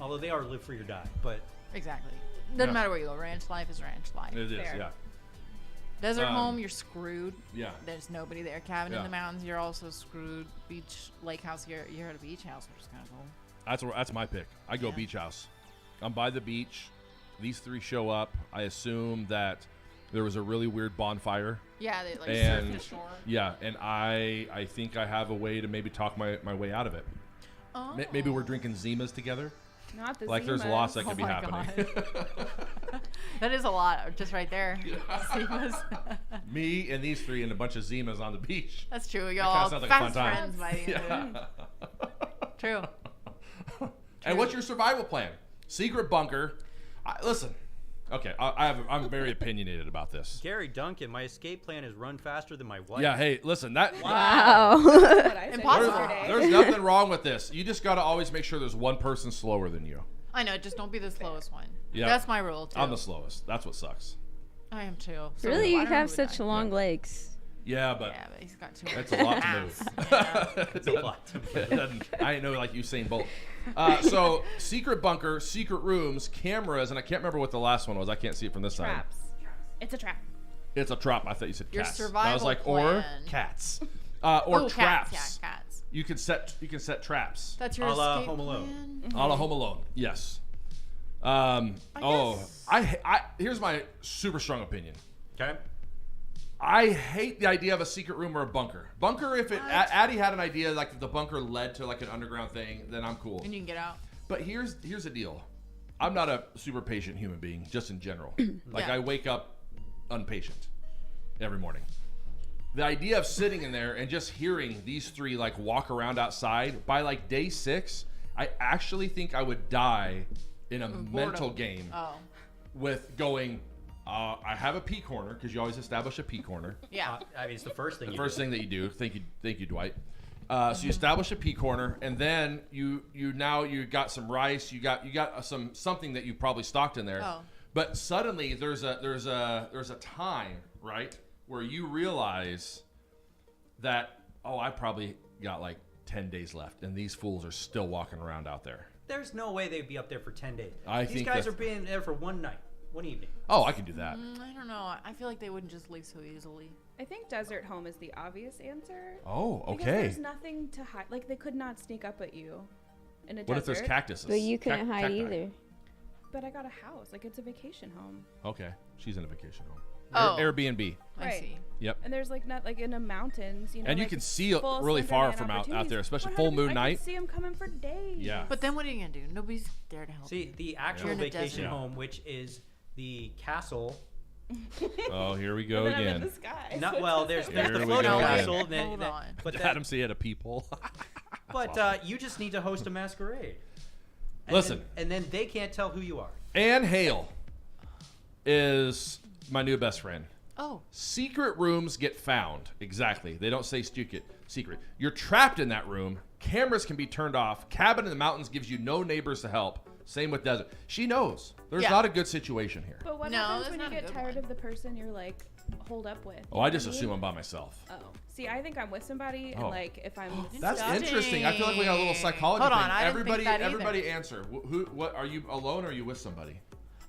although they are live free or die. But exactly. Doesn't Yeah. matter where you go. Ranch life is ranch life. It is, Fair. yeah. Desert home, you're screwed. Yeah. There's nobody there. Cabin Yeah. in the mountains, you're also screwed. Beach, lake house, you're at a beach house, which is kind of cool. That's my pick. I go Yeah. beach house. I'm by the beach. These three show up. I assume that there was a really weird bonfire. Yeah, they like And- surf the shore. Yeah, and I think I have a way to maybe talk my way out of it. Oh. Maybe we're drinking Zimas together. Not the Like there's Zimas. lots that Oh could be my happening. That is a lot, just right there. Zimas. Me and these three and a bunch of Zimas on the beach. That's true. kinda Y'all sounds like a fun fast time. friends by the end of it. True. And what's your survival plan? Secret bunker. Listen. Okay, I'm very opinionated about this. Gary Duncan, my escape plan is run faster than my wife. Yeah, hey, listen, that Wow. What I said Impossible. yesterday. there's nothing wrong with this. You just got to always make sure there's one person slower than you. I know. Just don't be the slowest one. Yeah. That's my rule too. I'm the slowest. That's what sucks. I am too. So Really, I you don't know have who would such die. long legs. Yeah, but Yeah, but he's got too that's much a lot to ass. move. It's a lot to move. I ain't know like Usain Bolt. So secret bunker, secret rooms, cameras, and I can't remember what the last one was. I can't see it from this side. Traps. It's a trap. It's a trap. I thought you said Your cats. survival I was like, plan. or cats, or Oh, traps. Cats, yeah, cats. You can set traps. That's your A la escape Home Alone. plan? A la Home Alone. Yes. guess- I here's my super strong opinion. Okay. I hate the idea of a secret room or a bunker. Bunker, if it What? Addie had an idea like if the bunker led to like an underground thing, then I'm cool. And you can get out. But here's the deal. I'm not a super patient human being, just in general. Like Yeah. I wake up impatient every morning. The idea of sitting in there and just hearing these three like walk around outside, by like day 6, I actually think I would die in a mental game Oh. with going, I have a pee corner, because you always establish a pee corner. Yeah. I mean, it's the first thing. The you first do. thing that you do. Thank you, Dwight. So you establish a pea corner, and then you got some rice. You got something that you probably stocked in there. Oh. But suddenly there's a time, right, where you realize that I probably got like 10 days left, and these fools are still walking around out there. There's no way they'd be up there for 10 days. I These think guys that- are being there for one night, one evening. Oh, I can do that. I don't know. I feel like they wouldn't just leave so easily. I think desert home is the obvious answer. Oh, Because okay. there's nothing to hide. Like they could not sneak up at you in a What if desert. there's cactuses? But you couldn't hide Cacti. either. But I got a house. Like it's a vacation home. Okay, she's in a vacation home. Oh. Airbnb. I Right. see. Yep. And there's like not like in the mountains, you know. And you like, can see full really Slender far Man from out there, opportunities. especially 100%. full moon I night. could see them coming for days. Yeah. But then what are you gonna do? Nobody's there to help. See, the actual You're in a vacation desert. home, which is the castle. Oh, here we go And then I'm in again. the sky. Not so well. it's There's Here the we floating go again. castle. and then- Hold on. But Adam see had a peephole. you just need to host a masquerade. And Listen. then, and then they can't tell who you are. Anne Hale is my new best friend. Oh. Secret rooms get found. Exactly. They don't say secret. You're trapped in that room. Cameras can be turned off. Cabin in the mountains gives you no neighbors to help. Same with desert. She knows. There's Yeah. not a good situation here. But what No, happens that's when you not a get good tired one. of the person you're like hold up with. Oh, I just assume I'm by myself. Oh, see, I think I'm with somebody, and Oh. like if I'm. That's Interesting. interesting. I feel like we got a little psychology Hold thing. on, I didn't think that either. Everybody answer. What are you alone or are you with somebody?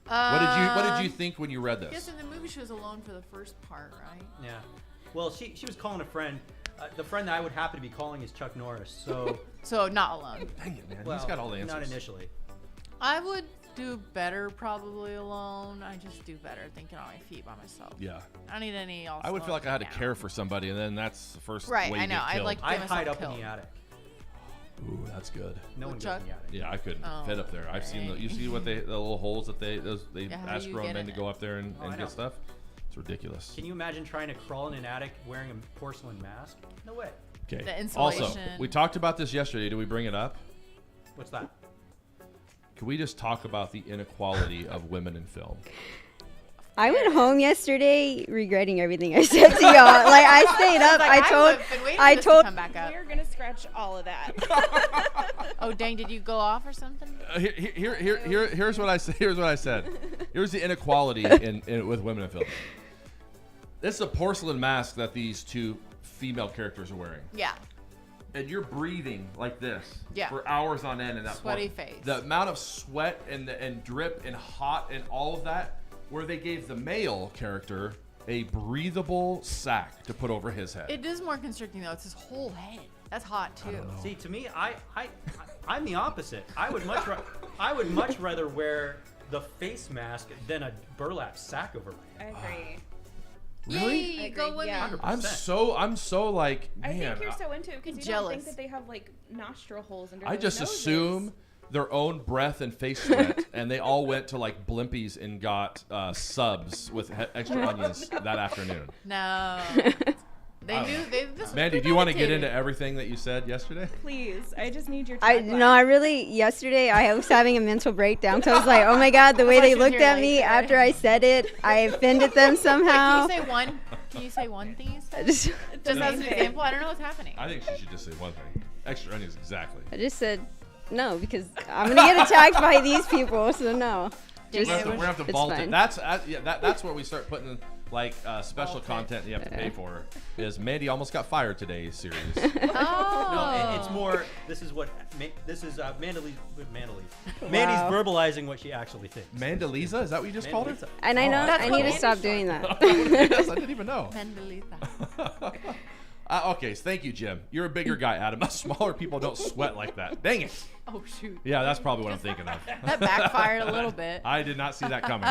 What did you think when you read I guess this? in the movie she was alone for the first part, right? Yeah. Well, she was calling a friend. The friend that I would happen to be calling is Chuck Norris. So So not alone. Dang it, man. well, He's got all the answers. Not initially. I would do better probably alone. I just do better thinking on my feet by myself. Yeah. I don't need any else. I would feel like I had to care for somebody, and then that's the first way you I know. get I'd killed. like to I get myself hide up killed. in the attic. Ooh, that's good. No With one Chuck? goes in the attic. Yeah, I couldn't Oh, fit up there. I've seen okay. you see what the little holes that they Yeah, how do ask you grown get men in to it? go up there and, Oh, I know. get stuff. It's ridiculous. Can you imagine trying to crawl in an attic wearing a porcelain mask? No way. Okay. The Also, insulation. we talked about this yesterday. Did we bring it up? What's that? Can we just talk about the inequality of women in film? I went home yesterday regretting everything I said to y'all. Like I stayed up. Like, I would've been waiting for I this to told. come back up. We're gonna scratch all of that. Oh dang! Did you go off or something? Here's what I said. Here's what I said. Here's the inequality in with women in film. This is a porcelain mask that these two female characters are wearing, Yeah. and you're breathing like this Yeah. for hours on end in that Sweaty porcelain. face. The amount of sweat and drip and hot and all of that, where they gave the male character a breathable sack to put over his head. It is more constricting though. It's his whole head. That's hot too. See, to me, I'm the opposite. I would much rather wear the face mask than a burlap sack over my I head. agree. Really? Yay, I go agree, women. yeah. 100%. I'm so like, I man. think you're so into it because you don't Jealous. think that they have like nostril holes under I their just noses. assume their own breath and face sweat, and they all went to like Blimpies and got subs with extra onions that afternoon. No. They I do. don't They, this was Mandy, do you want to get into premeditated. everything that you said yesterday? Please, I just need your. I tagline. no, I really yesterday I was having a mental breakdown because I was like, oh my god, the way I they should looked hear at later. me after I said it, I offended them somehow. Can you say one? Can you say one thing you I said? just, Just as an example. I don't know what's happening. I think she should just say one thing. Extra onions, exactly. I just said no because I'm gonna get attacked by these people. So no, just We're gonna have to it's vault fine. it. That's where we start putting like special Vault it. content you have to pay for. Is Mandy almost got fired today series? Oh. No, it's more. This is what. This is Mandy's Wow. verbalizing what she actually thinks. Mandalisa? Is that what you just called her? Mandalisa. And I know That's I what need to Mandy stop said. doing that. Yes, I didn't even know. Mendelita. Okay, so thank you, Jim. You're a bigger guy, Adam. Us smaller people don't sweat like that. Dang it. Oh shoot. Yeah, that's probably what I'm thinking of. That backfired a little bit. I did not see that coming.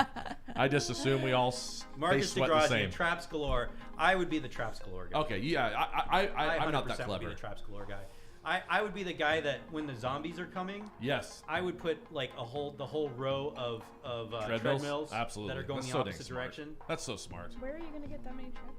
I just assume we all Marcus sweat the DeGrasse, same. Traps Galore. I would be the Traps Galore guy. Okay, yeah, I'm not that 100% would clever. be the Traps Galore guy. I would be the guy that when the zombies are coming, Yes. I would put like the whole row of treadmills Absolutely. that are going That's the so dang opposite smart. direction. That's so smart. Where are you gonna get that many treadmills?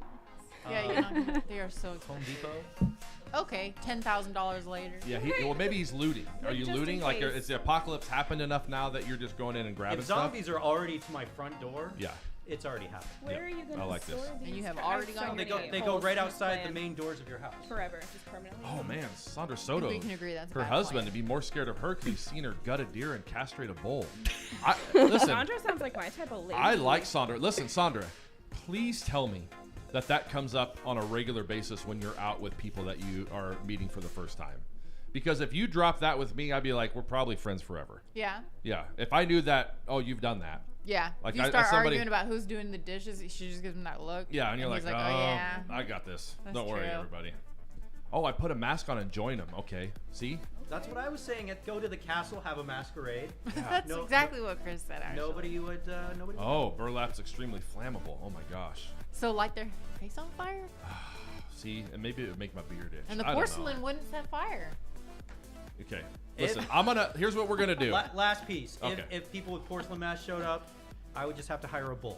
Yeah, you're not gonna, they are so Home expensive. Depot. Okay, $10,000 later. Yeah, well, maybe he's looting. Are Like, you just in looting? Like, case. is the apocalypse happened enough now that you're just going in and grabbing If stuff? zombies are already to my front door, Yeah. it's already happened. Where Yep, are you gonna I like this. store these? And you have I already so got They your many go holes right in this outside the plan. main doors of your house. Forever, just permanently. Oh man, Sandra Soto. We can agree that's a Her bad husband plan. to be more scared of her because he's seen her gut a deer and castrate a bull. Listen, Sandra sounds like my type of lady. I like Sandra. Listen, Sandra, please tell me that comes up on a regular basis when you're out with people that you are meeting for the first time. Because if you drop that with me, I'd be like, we're probably friends forever. Yeah. Yeah. If I knew that, oh, you've done that. Yeah. Like, If you I- start as somebody- arguing about who's doing the dishes, she just gives him that look. Yeah, and you're he's like, oh yeah. I got this. That's Don't worry, true. everybody. Oh, I put a mask on and joined them. Okay. See? That's what I was saying. Go to the castle, have a masquerade. That's No- exactly what Chris said. Actually. Nobody would. Nobody. would- Oh, burlap's extremely flammable. Oh my gosh. So light their face on fire, See, and maybe it would make my beard itch. and the I don't know. porcelain wouldn't set fire. Okay. If- Listen, here's what we're gonna do. Last piece. Okay. If people with porcelain masks showed up, I would just have to hire a bull.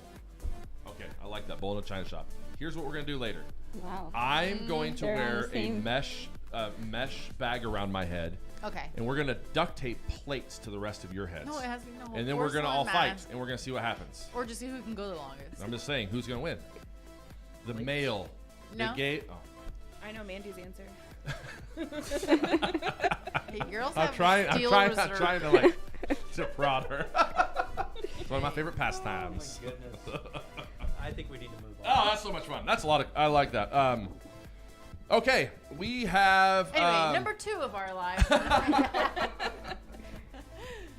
Okay, I like that. Bull in a china shop. Here's what we're gonna do later. Wow. I'm going to They're on wear the a same- mesh bag around my head, Okay. and we're gonna duct tape plates to the rest of your heads. No, it has to be the whole and then we're gonna all porcelain fight, mask. and we're gonna see what happens. Or just see who can go the longest. I'm just saying, who's gonna win? The male. No. The gay. Oh. I know Mandy's answer. Hey, girls I'm have trying steel to reserve. like to prod her. It's one of my favorite pastimes. Oh my goodness. I think we need to move on. Oh, that's so much fun. That's a lot of. I like that. Okay, we have. Anyway, number 2 of our lives.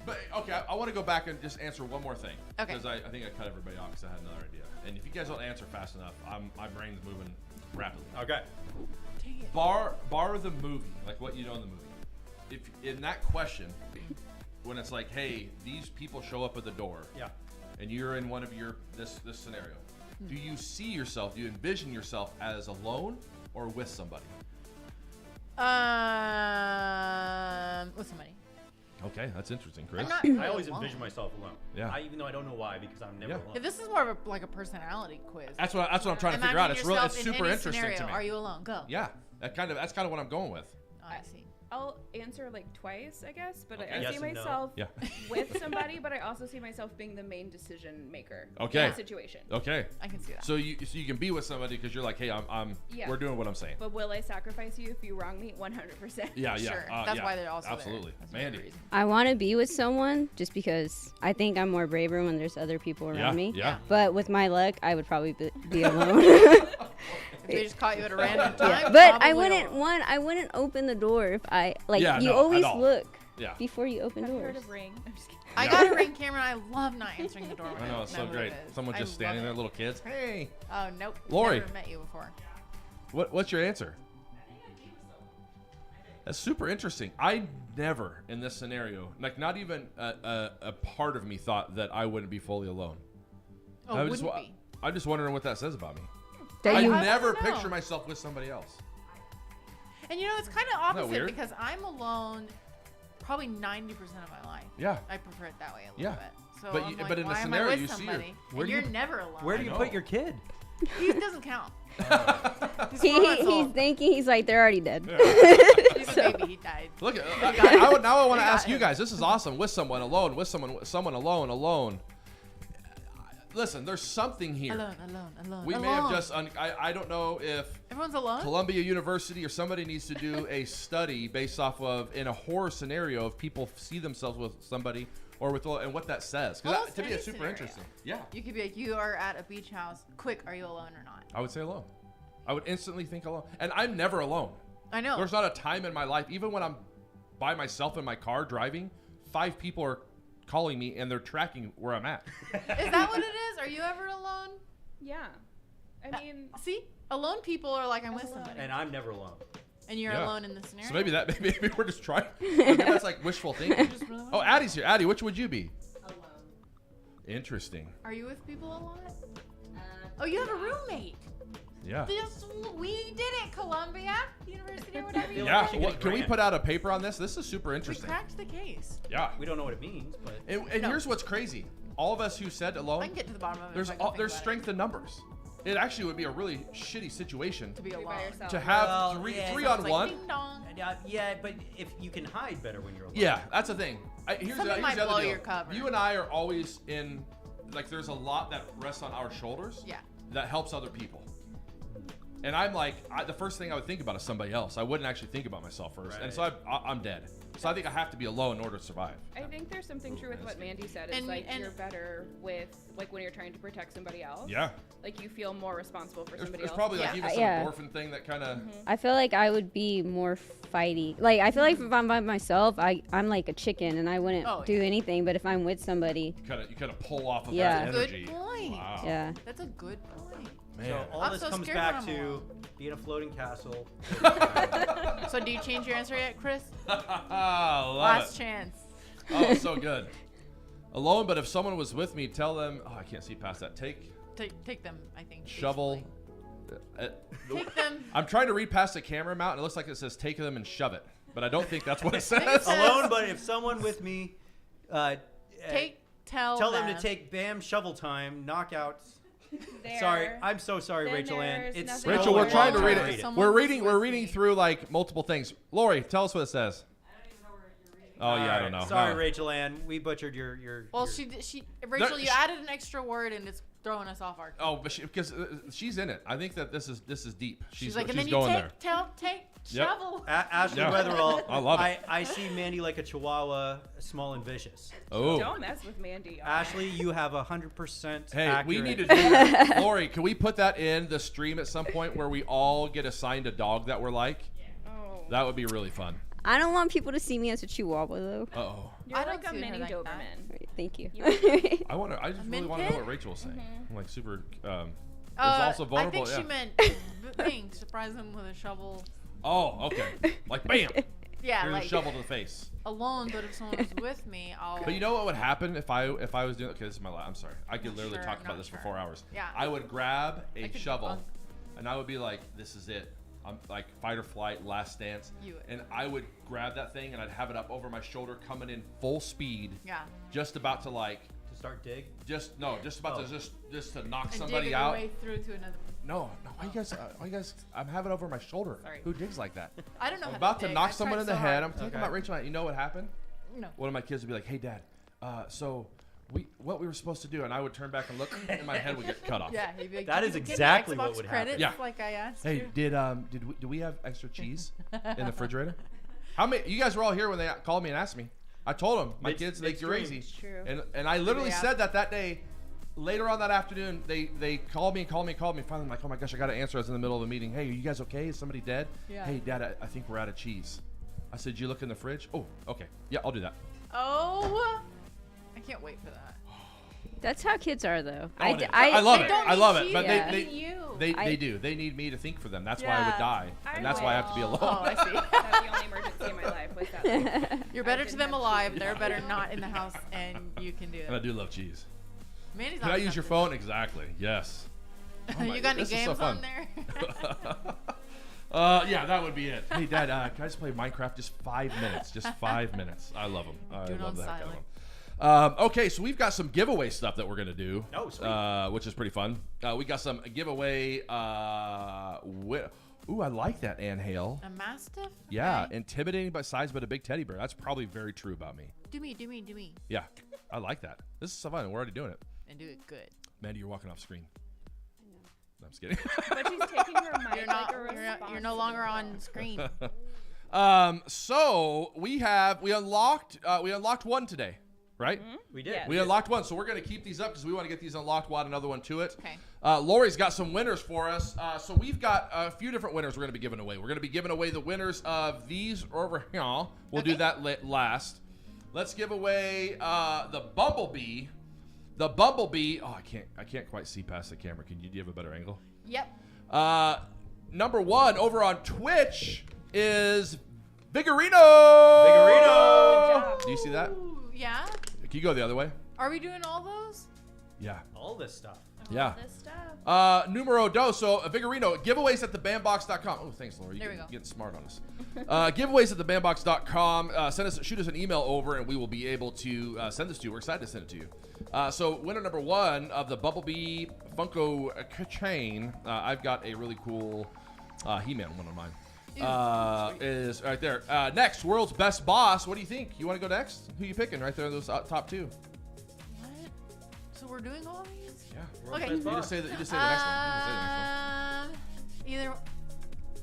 But okay, I want to go back and just answer one more thing. Okay. Because I think I cut everybody off because I had another idea. And if you guys don't answer fast enough, my brain's moving rapidly. Okay. Dang it. Bar the movie, like what you know in the movie. If in that question, when it's like, hey, these people show up at the door, Yeah. and you're in one of your this scenario, do you see yourself? Do you envision yourself as alone or with somebody? With somebody. Okay, that's interesting, Chris. I'm not really I always alone. envision myself alone. Yeah. Even though I don't know why, because I'm never Yeah. alone. Yeah, this is more of a, like a personality quiz. That's what I'm trying to Imagine figure out. It's yourself in super any interesting scenario. to me. Are you alone? Go. Yeah, that's kind of what I'm going with. Oh, I see. I'll answer like twice, I guess, but Okay. I Yes see and no. myself Yeah. with somebody, but I also see myself being the main decision maker Okay. in the situation. Okay. I can see that. So you can be with somebody because you're like, hey, Yeah. we're doing what I'm saying. But will I sacrifice you if you wrong me? 100%. Yeah, yeah. Sure. That's yeah. why they're also Absolutely. there. That's another Mandy. reason. I want to be with someone just because I think I'm more braver when there's other people around Yeah, me. yeah. But with my luck, I would probably be alone. If they just caught you at a random time, But probably I wouldn't alone. I wouldn't open the door if I like. Yeah, you no, at always all. look Yeah. before you open Have you heard doors. of Ring? I'm just kidding. I got a Ring camera. I love not answering the door. I know, it's so No, great. it is. Someone I just love standing there, it. little kids. Hey. Oh nope. Lori. Never met you before. What's your answer? That's super interesting. I never, in this scenario, like not even a part of me thought that I wouldn't be fully alone. Oh, I wouldn't just, be. I'm just wondering what that says about me. That I you- never I don't know. picture myself with somebody else. And you know, it's kind of that opposite weird? because I'm alone probably 90% of my life. Yeah. I prefer it that way a little Yeah. bit. So But I'm you- like, but in the why scenario, am I with you see her. somebody? Where And do you're you- never alone. Where do you know. put your kid? He doesn't count. He's He, 4 months he's old. thinking he's like they're already dead. He's a baby. He died. Look, got now I want to got ask you him. guys. This is awesome. With someone alone, with someone alone. Listen, there's something here. Alone. We may have just. I don't know if Everyone's alone. Columbia University or somebody needs to do a study based off of in a horror scenario if people see themselves with somebody or with and what that says. Because Almost to me, any it's super scenario. interesting. Yeah, You could be like, you are at a beach house. Quick, are you alone or not? I would say alone. I would instantly think alone, and I'm never alone. I know. There's not a time in my life, even when I'm by myself in my car driving, 5 people are calling me and they're tracking where I'm at. Is that what it is? Are you ever alone? Yeah. I mean, See, alone people are like, I'm with alone. somebody, And I'm never alone. and you're Yeah. alone in the scenario. So maybe we're just trying. Maybe that's like wishful thinking. Just really Oh, alone. Addie's here. Addie, which would you be? Alone. Interesting. Are you with people a lot? Oh, you have a roommate. Yeah. We did it, Columbia University or whatever you Yeah. should Well, get a can we grant. put out a paper on this? This is super We interesting. cracked the case. Yeah. We don't know what it means, but And No. here's what's crazy. All of us who said I alone, can get to the bottom of it. there's if I can think there's about strength in numbers. It actually would be a really shitty situation it. To be be alone. by yourself. to have Well, three yeah, three sounds on It's like, one. ding dong. yeah, but if you can hide better when you're alone. Yeah, that's the thing. Here's Something the might other blow deal. your cover. You and I are always in, like, there's a lot that rests on our shoulders. Yeah. That helps other people. And I'm like, the first thing I would think about is somebody else. I wouldn't actually think about myself first. And Right. so I'm dead. So I think I have to be alone in order to survive. I think there's something true with what Mandy said. Is And- like and- you're better with like when you're trying to protect somebody else. Yeah. Like you feel more responsible for There's, somebody there's else. probably like Yeah. even some Yeah. endorphin thing that kind of. I feel like I would be more fighty. Like I feel like if I'm by myself, I'm like a chicken and I wouldn't Oh, do yeah. anything. But if I'm with somebody, You kind of pull off of Yeah. that Good energy. point. Wow. yeah. That's a good point. Man. So all I'm this so comes scared back when I'm to alone. being a floating castle. So do you change your answer yet, Chris? Love Last it. chance. Oh, so good. Alone, but if someone was with me, tell them. Oh, I can't see past that. Take them, I think. Shovel. basically. Take them. I'm trying to read past the camera mount, and it looks like it says take them and shove it, but I don't think that's what it says. says- Alone, but if someone with me, Tell tell them to take Bam shovel time knockouts. There. Sorry, I'm so sorry, Then Rachel Ann. there's It's nothing so Rachel, we're Alone. trying to read Alone. it. Someone We're was reading. with We're reading me. through like multiple things. Lori, tell us what it says. I don't even know where you're reading. Oh yeah, I Alright, don't know. Sorry, Huh. Rachel Ann. We butchered your. Well, your- Rachel, you sh- added an extra word, and it's throwing us off our. Oh, but because she's in it. I think that this is deep. She's like, and she's then you going take Yep. shovel. Ashley Yeah. Weatherall. I love it. I see Mandy like a chihuahua, small and vicious. Oh. Don't mess with Mandy. y'all. Ashley, you have 100% Hey, accurate. we need to do Lori, can we put that in the stream at some point where we all get assigned a dog that we're like? Oh. That would be really fun. I don't want people to see me as a chihuahua though. Uh-oh. You're I like don't a see her mini like that. Doberman. Right, thank you. I just A really min want to know pit? what Rachel was saying. I'm like super there's Uh, also vulnerable. I think yeah. she meant thing. Surprise him with a shovel. Oh, okay. Like bam. Yeah, Here's like a shovel to the face. alone. But if someone was with me, I'll. But you know what would happen if I was doing? Okay, this is my last. I'm sorry. I could literally Sure, talk about not this for sure. 4 hours. Yeah. I would grab a I could shovel, debunk. and I would be like, "This is it. I'm like fight or flight, last stance." You would. And I would grab that thing and I'd have it up over my shoulder, coming in full speed, Yeah. just about to like, To start dig. just about Oh. to just to knock And somebody dig your out. way through to another. No, why you guys? I'm having it over my shoulder. Sorry. Who digs like that? I don't know. I'm how about to dig. knock I've someone tried in the so head. hard. I'm thinking Okay. about Rachel. You know what happened? No. One of my kids would be like, "Hey, Dad, so what we were supposed to do," and I would turn back and look, and my head would get cut off. Yeah, he'd be like, That "Did is you get exactly Xbox what would happen." credits Yeah. Like I asked Hey, you. do we have extra cheese in the refrigerator? How many? You guys were all here when they called me and asked me. I told them my kids they Midstream. crazy, It's true. and I literally Yeah. said that day. Later on that afternoon, they called me. Finally, I'm like, "Oh my gosh, I got to answer." I was in the middle of a meeting. "Hey, are you guys okay? Is somebody dead?" Yeah. "Hey, Dad, I think we're out of cheese." I said, "You look in the fridge." "Oh, okay. Yeah, I'll do that." Oh, I can't wait for that. That's how kids are though. Oh, it is. I love They it. don't I need love it. cheese, But Yeah. they need you. they do. They need me to think for them. That's why I would Yeah. die, and that's why I have to be alone. Oh, I see. That's the only emergency in my life was that. You're I better to didn't them have alive. cheese. They're better not in the house, and you can do And I it. do love cheese. Mandy's Can not I use your phone? Exactly. Yes. Oh my- you got any this is so games fun. on there? Yeah, that would be it. Hey, Dad, can I just play Minecraft just 5 minutes? Just 5 minutes. I love them. I Do it love on that kind silent. of one. Okay, so we've got some giveaway stuff that we're gonna do. Oh, sweet. Which is pretty fun. We got some giveaway. Ooh, I like that, Ann Hale. A mastiff? Yeah, Okay. intimidating by size, but a big teddy bear. That's probably very true about me. Do me. Yeah, I like that. This is so fun. We're already doing it. And do it good. Mandy, you're walking off screen. No, I'm just kidding. But she's taking her mic You're like not. a You're no longer on screen. So we unlocked one today, right? We did. Yeah. We unlocked one, so we're going to keep these up because we want to get these unlocked. We'll add another one to it. Okay. Lori's got some winners for us. So we've got a few different winners we're going to be giving away. We're going to be giving away the winners of these over here. We'll do Okay. that last. Let's give away the Bumblebee. The Bumblebee. Oh, I can't quite see past the camera. Do you have a better angle? Yep. Number one over on Twitch is Vigorino. Vigorino. Do you see that? Ooh, yeah. Can you go the other way? Are we doing all those? Yeah. All this stuff. Yeah. This stuff. Numero dos. So Vigorino, giveaways at thebandbox.com. Oh, thanks, Laura. There we go. Getting smart on us. Giveaways at thebandbox.com. Shoot us an email over, and we will be able to send this to you. We're excited to send it to you. So winner number one of the Bumblebee Funko keychain. I've got a really cool He-Man one on mine. Is right there. Next, World's Best Boss. What do you think? You want to go next? Who you picking? Right there, those top two. What? So we're doing all these? Yeah. Okay. You just say the next one. You just say the next one. Either.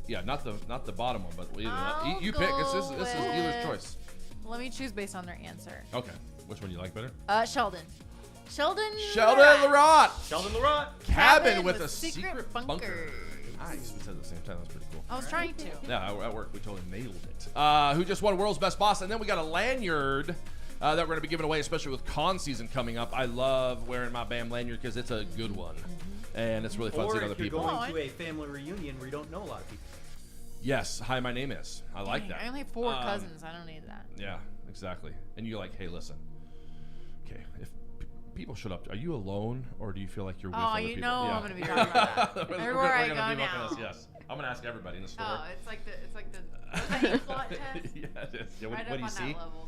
Yeah, not the bottom one, but either I'll you pick. This is go dealer's with- choice. Let me choose based on their answer. Okay. Which one do you like better? Sheldon. Sheldon. Sheldon Laurent. Sheldon Laurent. Cabin with a secret bunker. Nice. We said it at the same time. That's pretty cool. I was trying to. Yeah, at work we totally nailed it. Who just won World's Best Boss, and then we got a lanyard that we're going to be giving away, especially with con season coming up. I love wearing my BAM lanyard because it's a good one, and it's really fun Or seeing if other you're people. going to a family reunion where you don't know a lot of people. Yes. Hi, my name is. I like Dang, that. I only have 4 cousins. I don't need that. Yeah, exactly. And you're like, hey, listen. Okay, if people showed up, are you alone, or do you feel like you're with Oh, other you people? know Yeah. I'm gonna be talking about that. We're Everywhere I gonna go be looking now. at this, yes. I'm gonna ask everybody in the store. Oh, it's like the slot test. Yeah, it is. Yeah, Right what do up you on see? that level.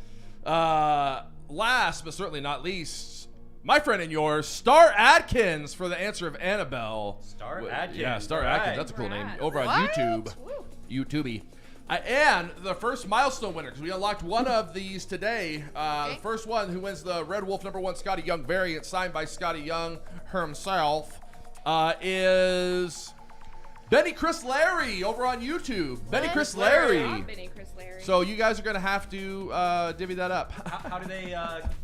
Last but certainly not least, my friend and yours, Star Adkins, for the answer of Annabelle. Star Wh- Adkins. Yeah, Star All Adkins. right. That's a cool name. Congrats. Over on What? YouTube. Woo. YouTubey. And the first milestone winner, because we unlocked one of these today. The first one who wins the Red Wolf #1 Scotty Young variant signed by Scotty Young himself is Benny Chris Larry over on YouTube. Benny Chris Larry. Benny Chris Larry. So you guys are going to have to divvy that up. How do they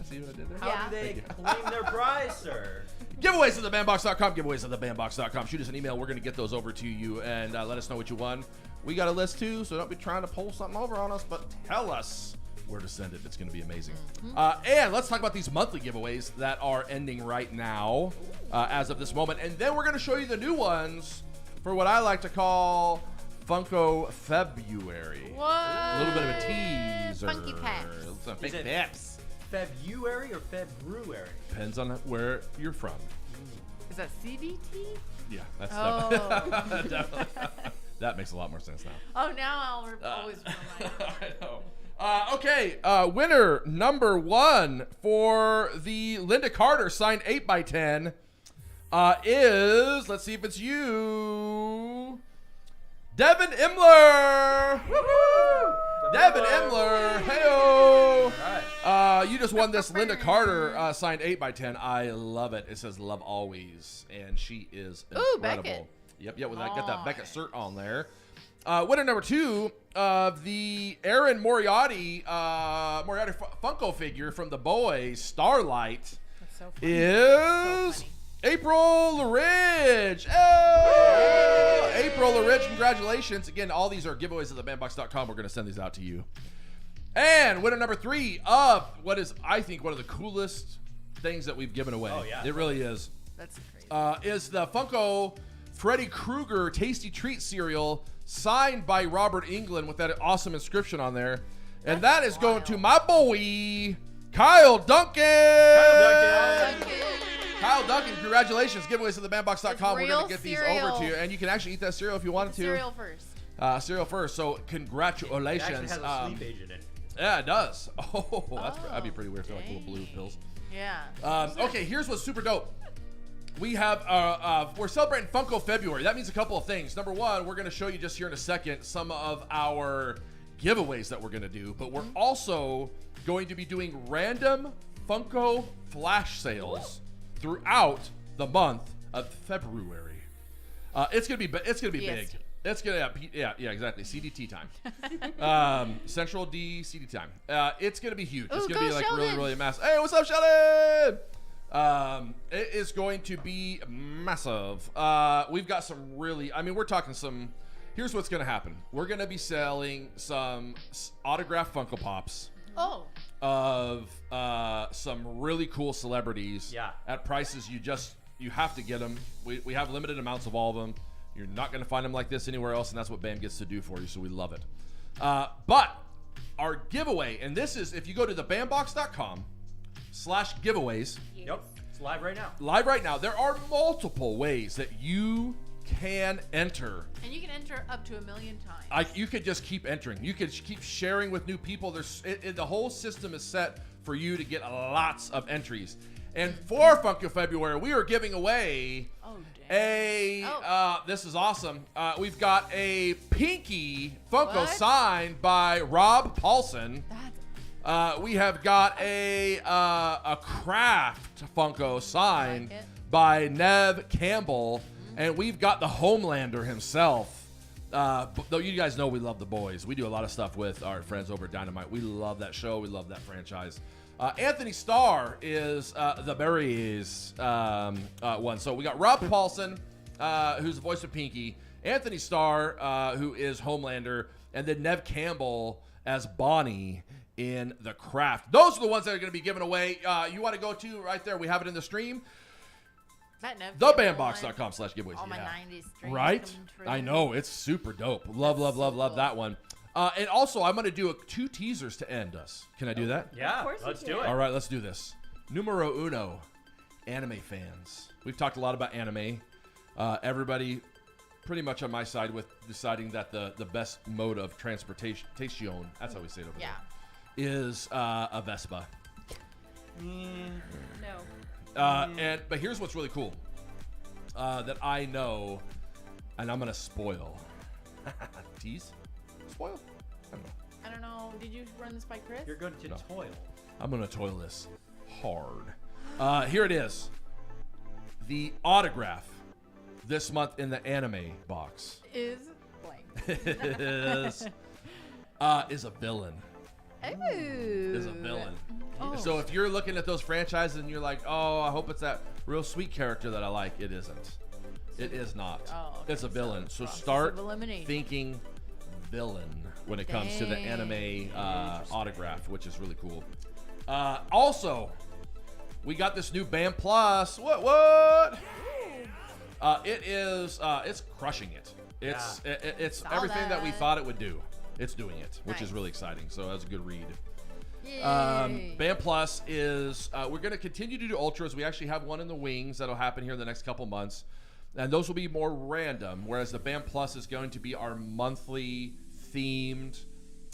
See what I did there? how do they claim their prize, sir? Giveaways at thebandbox.com. Giveaways at thebandbox.com. Shoot us an email. We're going to get those over to you and let us know what you won. We got a list too, so don't be trying to pull something over on us, but tell us where to send it. It's going to be amazing. And let's talk about these monthly giveaways that are ending right now as of this moment. And then we're going to show you the new ones for what I like to call Funko February. What? A little bit of a teaser. Funky Peps. Some Is fake it peps. February or February? Depends on where you're from. Is that CDT? Yeah, that's Oh. definitely. That makes a lot more sense now. Oh, now I'll always remind. I know. Okay, winner number 1 for the Linda Carter signed 8x10 is, let's see if it's you, Devin Imler. Woo-hoo! Devin Imler, heyo. You just won this Linda Carter signed 8x10. I love it. It says love always, and she is incredible. Beckett. Yep, we got that Beckett cert on there. Winner number 2 of the Aaron Moriarty Funko figure from the boys, Starlight, That's so funny. is So funny. April LaRidge. Oh! April LaRidge, congratulations. Again, all these are giveaways at thebandbox.com. We're going to send these out to you. And winner number 3 of what is, I think, one of the coolest things that we've given away. Oh, yeah. It really is. That's crazy. Is the Funko Freddy Krueger Tasty Treat cereal signed by Robert Englund with that awesome inscription on there. And that is going to my boy, Kyle Duncan. Kyle Duncan, congratulations. Giveaways at thebandbox.com. We're going to get these over to you. And you can actually eat that cereal if you wanted to. Cereal first. Cereal first. So It congratulations. actually has a sleep agent in it. Yeah, it does. Oh, that'd be pretty weird. They're like little blue pills. Yeah. Okay, here's what's super dope. We have, we're celebrating Funko February. That means a couple of things. Number 1, we're going to show you just here in a second some of our giveaways that we're going to do. But we're also going to be doing random Funko flash sales throughout the month of February. It's going to be big. BST. It's going to, yeah, exactly. CDT time. Central D CDT time. It's going to be huge. It's Ooh, going to be go like really, Sheldon. really massive. Hey, what's up, Sheldon? It is going to be massive. We've got some really, we're talking some, here's what's going to happen. We're going to be selling some autographed Funko Pops Oh. of some really cool celebrities at prices you have to get them. We have limited amounts of all of them. You're not going to find them like this anywhere else, and that's what BAM gets to do for you, so we love it. But our giveaway, and this is, if you go to thebandbox.com/giveaways. Yep, it's live right now. Live right now. There are multiple ways that you can enter. And you can enter up to 1 million times. You could just keep entering. You could keep sharing with new people. The whole system is set for you to get lots of entries. And for Funko February, we are giving away this is awesome. We've got a Pinky Funko What? signed by Rob Paulson. That's We have got a Kraft Funko signed Like it. by Nev Campbell, and we've got the Homelander himself. Though you guys know we love the boys. We do a lot of stuff with our friends over at Dynamite. We love that show. We love that franchise. Anthony Starr is the Berries one. So we got Rob Paulson, who's the voice of Pinky, Anthony Starr, who is Homelander, and then Nev Campbell as Bonnie in The Craft. Those are the ones that are going to be given away. You want to go to right there. We have it in the stream. that Nev Thebandbox.com/giveaways. All my 90s dreams Right? coming true. I know. It's super dope. Love that one. And also, I'm going to do 2 teasers to end us. Can I do that? Yeah, course you let's can. do it. All right, let's do this. Numero uno, anime fans. We've talked a lot about anime. Everybody pretty much on my side with deciding that the best mode of transportation, that's how we say it over Yeah. there, is a Vespa. No. But here's what's really cool that I know, and I'm going to spoil. Tease? Spoil? I don't know. Did you run this by Chris? You're going to No. toil. I'm going to toil this hard. Here it is. The autograph this month in the anime box Is blank. is a villain. Ooh. Is a villain. Oh. So if you're looking at those franchises and you're like, oh, I hope it's that real sweet character that I like, it isn't. It is not. Oh, okay. It's a villain. So Process start of elimination. thinking villain when it comes to the Dang. anime autograph, which is really cool. Also, we got this new BAM Plus. What? It's crushing it. It's Saw everything that we that. thought it would do. It's doing it, which is Nice. really exciting. So that's a good read. Yay. BAM Plus is we're going to continue to do ultras. We actually have one in the wings that'll happen here in the next couple months, and those will be more random. Whereas the BAM Plus is going to be our monthly themed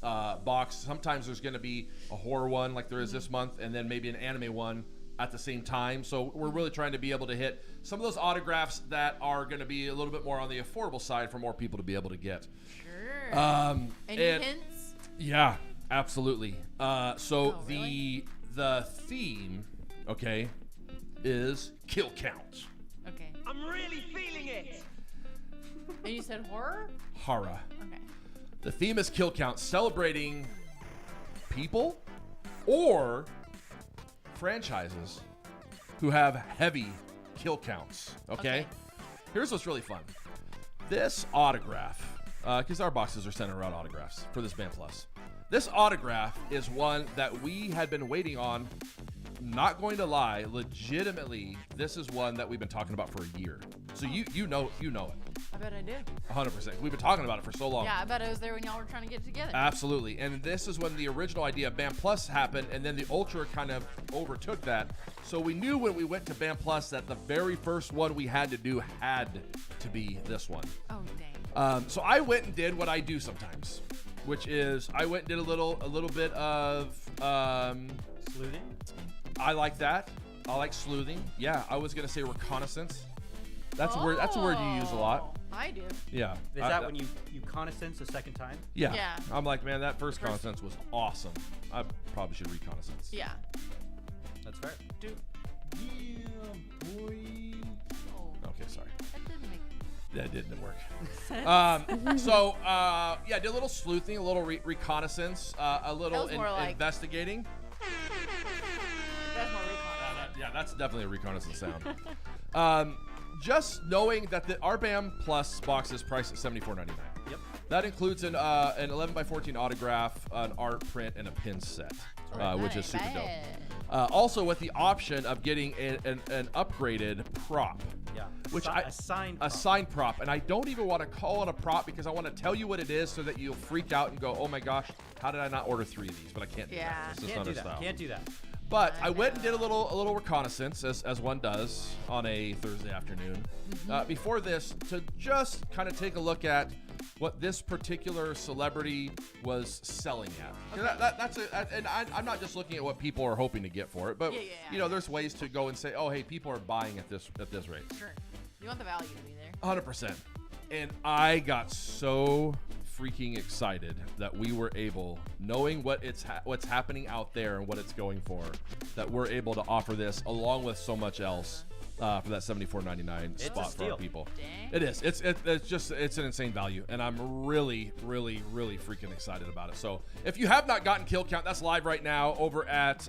box. Sometimes there's going to be a horror one like there is this month, and then maybe an anime one at the same time. So we're really trying to be able to hit some of those autographs that are going to be a little bit more on the affordable side for more people to be able to get. Sure. Any and- hints? Yeah, absolutely. So Oh, really? the theme, okay, is kill count. Okay. I'm really feeling it. And you said horror? Horror. Okay. The theme is kill count, celebrating people or franchises who have heavy kill counts. Okay. Here's what's really fun. This autograph, because our boxes are centered around autographs for this BAM Plus. This autograph is one that we had been waiting on. Not going to lie, legitimately, this is one that we've been talking about for a year. So you know it, I bet I do. 100%. We've been talking about it for so long. Yeah, I bet I was there when y'all were trying to get it together. Absolutely. And this is when the original idea of BAM Plus happened, and then the Ultra kind of overtook that. So we knew when we went to BAM Plus that the very first one we had to do had to be this one. Oh, dang. So I went and did what I do sometimes, which is I went and did a little bit of Sleuthing? I like that. I like sleuthing. Yeah, I was gonna say reconnaissance. That's a word. That's a word you use a lot. Oh, I do. Yeah. Is that when you connaissance a second time? Yeah. Yeah. I'm like, man, that first reconnaissance was awesome. I probably should reconnaissance. Yeah. That's fair. Do. Oh, Okay, sorry. that didn't make That didn't work. Yeah, did a little sleuthing, a little reconnaissance, a little was more like- investigating. that's more recon. Yeah, that's definitely a reconnaissance sound. Just knowing that the RBAM Plus box is priced at $74.99. Yep. That includes an 11 by 14 autograph, an art print, and a pin set, which is super dope. Also with the option of getting an upgraded prop. Yeah. Which a signed a signed prop, and I don't even want to call it a prop because I want to tell you what it is so that you'll freak out and go, "Oh my gosh, how did I not order 3 of these?" But I can't do Yeah. that. It's just Can't not do our that. style. Can't do that. But I I went and know. did a little reconnaissance as one does on a Thursday afternoon. Before this, to just kind of take a look at what this particular celebrity was selling at. 'Cause I'm not just looking at what people are hoping to get for it, but Yeah. there's ways to go and say, oh hey, people are buying at this rate. Sure. You want the value to be there. 100%. And I got so freaking excited that we were able, knowing what's happening out there and what it's going for, that we're able to offer this along with so much else for that $74.99 It's a spot for steal. our people. Dang. It is. It's an insane value, and I'm really, really, really freaking excited about it. So if you have not gotten Kill Count, that's live right now over at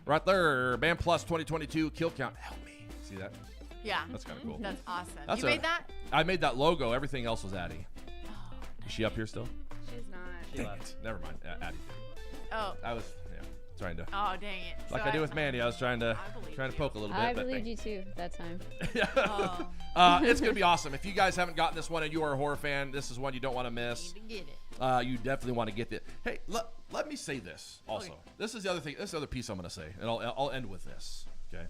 right there, BAM Plus 2022 Kill Count. Help me. See that? Yeah. That's kind of cool. That's awesome. That's You a- made that? I made that logo. Everything else was Addie. Is she up here still? She's not. She Dang left. it. Never mind. Addie. Oh. I was trying to, Oh, dang it. like So I did with Mandy. I was trying to I believe you. poke a little bit. I but believed you too that time. Oh, It's gonna be awesome. If you guys haven't gotten this one and you are a horror fan, this is one you don't want to miss. need to get it. You definitely want to get it. Hey, let me say this also. Okay. This is the other thing. This is the other piece I'm gonna say, and I'll end with this. Okay.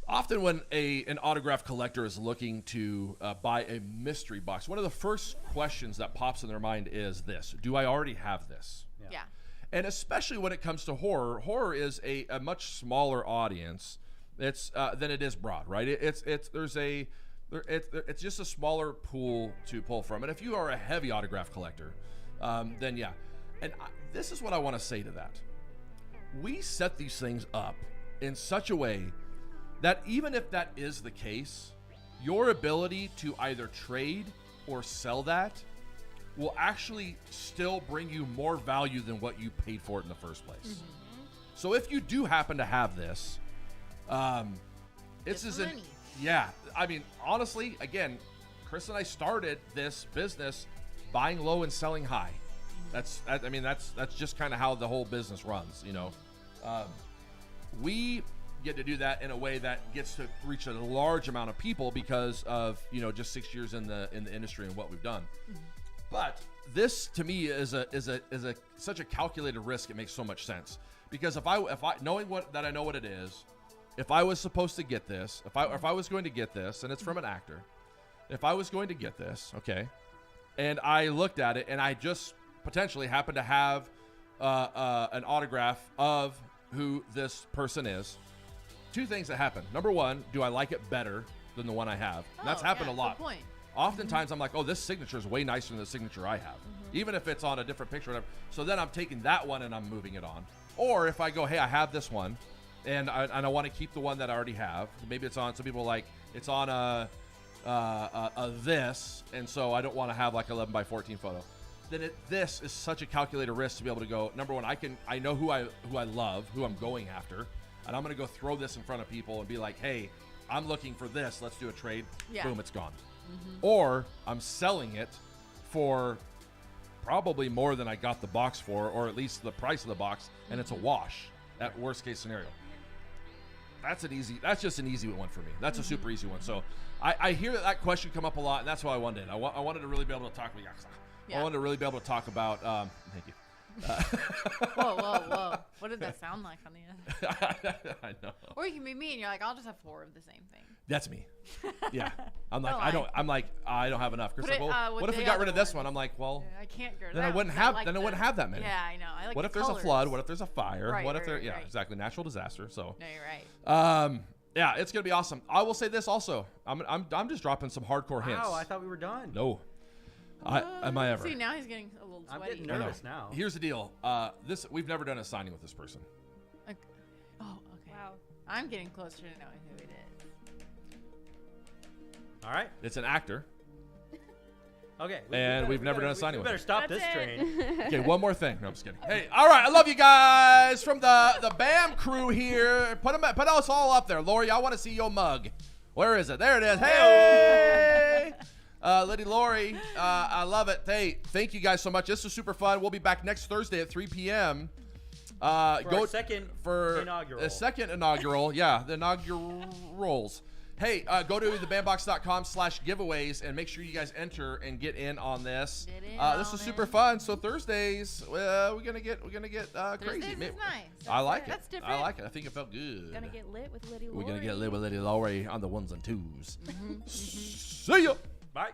Often when an autograph collector is looking to buy a mystery box, one of the first questions that pops in their mind is this: do I already have this? Yeah. And especially when it comes to horror, horror is a much smaller audience. It's than it is broad, right? It's just a smaller pool to pull from. And if you are a heavy autograph collector, then yeah. And this is what I want to say to that. We set these things up in such a way that even if that is the case, your ability to either trade or sell that will actually still bring you more value than what you paid for it in the first place. So if you do happen to have this, it's as in, yeah. I mean, honestly, again, Chris and I started this business buying low and selling high. That's just kind of how the whole business runs, you know. We get to do that in a way that gets to reach a large amount of people because of, you know, just 6 years in the industry and what we've done. But this to me is such a calculated risk. It makes so much sense because if I knowing that I know what it is, if I was supposed to get this, if I was going to get this, and it's from an actor, if I was going to get this, okay, and I looked at it and I just potentially happened to have an autograph of who this person is, two things that happen. Number one, do I like it better than the one I have? And that's happened a lot. Good point. Oftentimes I'm like, oh, this signature is way nicer than the signature I have, even if it's on a different picture or whatever. So then I'm taking that one and I'm moving it on. Or if I go, hey, I have this one and I want to keep the one that I already have. Maybe it's on, some people are like, it's on a this, and so I don't want to have like 11 by 14 photo. Then this is such a calculated risk to be able to go, number one, I know who I love, who I'm going after, and I'm going to go throw this in front of people and be like, hey, I'm looking for this. Let's do a trade. Yeah. Boom, it's gone. Or I'm selling it for probably more than I got the box for, or at least the price of the box, and it's a wash at worst case scenario. That's just an easy one for me. That's a super easy one. So I hear that question come up a lot, and that's why I wanted it. I wanted to really be able to talk about I wanted to really be able to talk about thank you. Whoa. What did that sound like on the end? I know. Or you can be me and you're like, I'll just have 4 of the same thing. That's me. Yeah. I'm Don't like, lie. I don't have enough. Chris Put like, it, well, with what if the we got other rid of this one. one? I'm like, well, I can't get rid of then I that wouldn't one. have like then I wouldn't have that many. Yeah, I know. I like What the if there's a colors. flood? What if there's a fire? Right, What if there? right, Yeah, right. exactly. Natural disaster. So. No, you're right. Yeah, it's gonna be awesome. I will say this also. I'm just dropping some hardcore hints. Wow, I thought we were done. No. Am I ever? See, now he's getting a little I'm sweaty. getting I know. nervous now. Here's the deal. We've never done a signing with this person. Like, oh, okay. Wow. I'm getting closer to knowing who it is. All right. It's an actor. Okay. And we've never done a signing We with better him. stop That's this it. train. Okay, one more thing. No, I'm just kidding. Hey, all right, I love you guys from the BAM crew here. Put us all up there. Lori, I want to see your mug. Where is it? There it is. Hey! Liddy Lori, I love it. Hey, thank you guys so much. This was super fun. We'll be back next Thursday at 3 p.m. For our second inaugural. The second inaugural. Yeah, the inaugurals. Hey, go to thebandbox.com/giveaways and make sure you guys enter and get in on this. Get in This on is super it. fun. So Thursdays, we're gonna get crazy. Thursdays is nice. I like it. That's I different. like it. I think it felt good. Gonna get lit with Liddy Lori. We're gonna get lit with Liddy Lori on the ones and twos. See ya. Bye.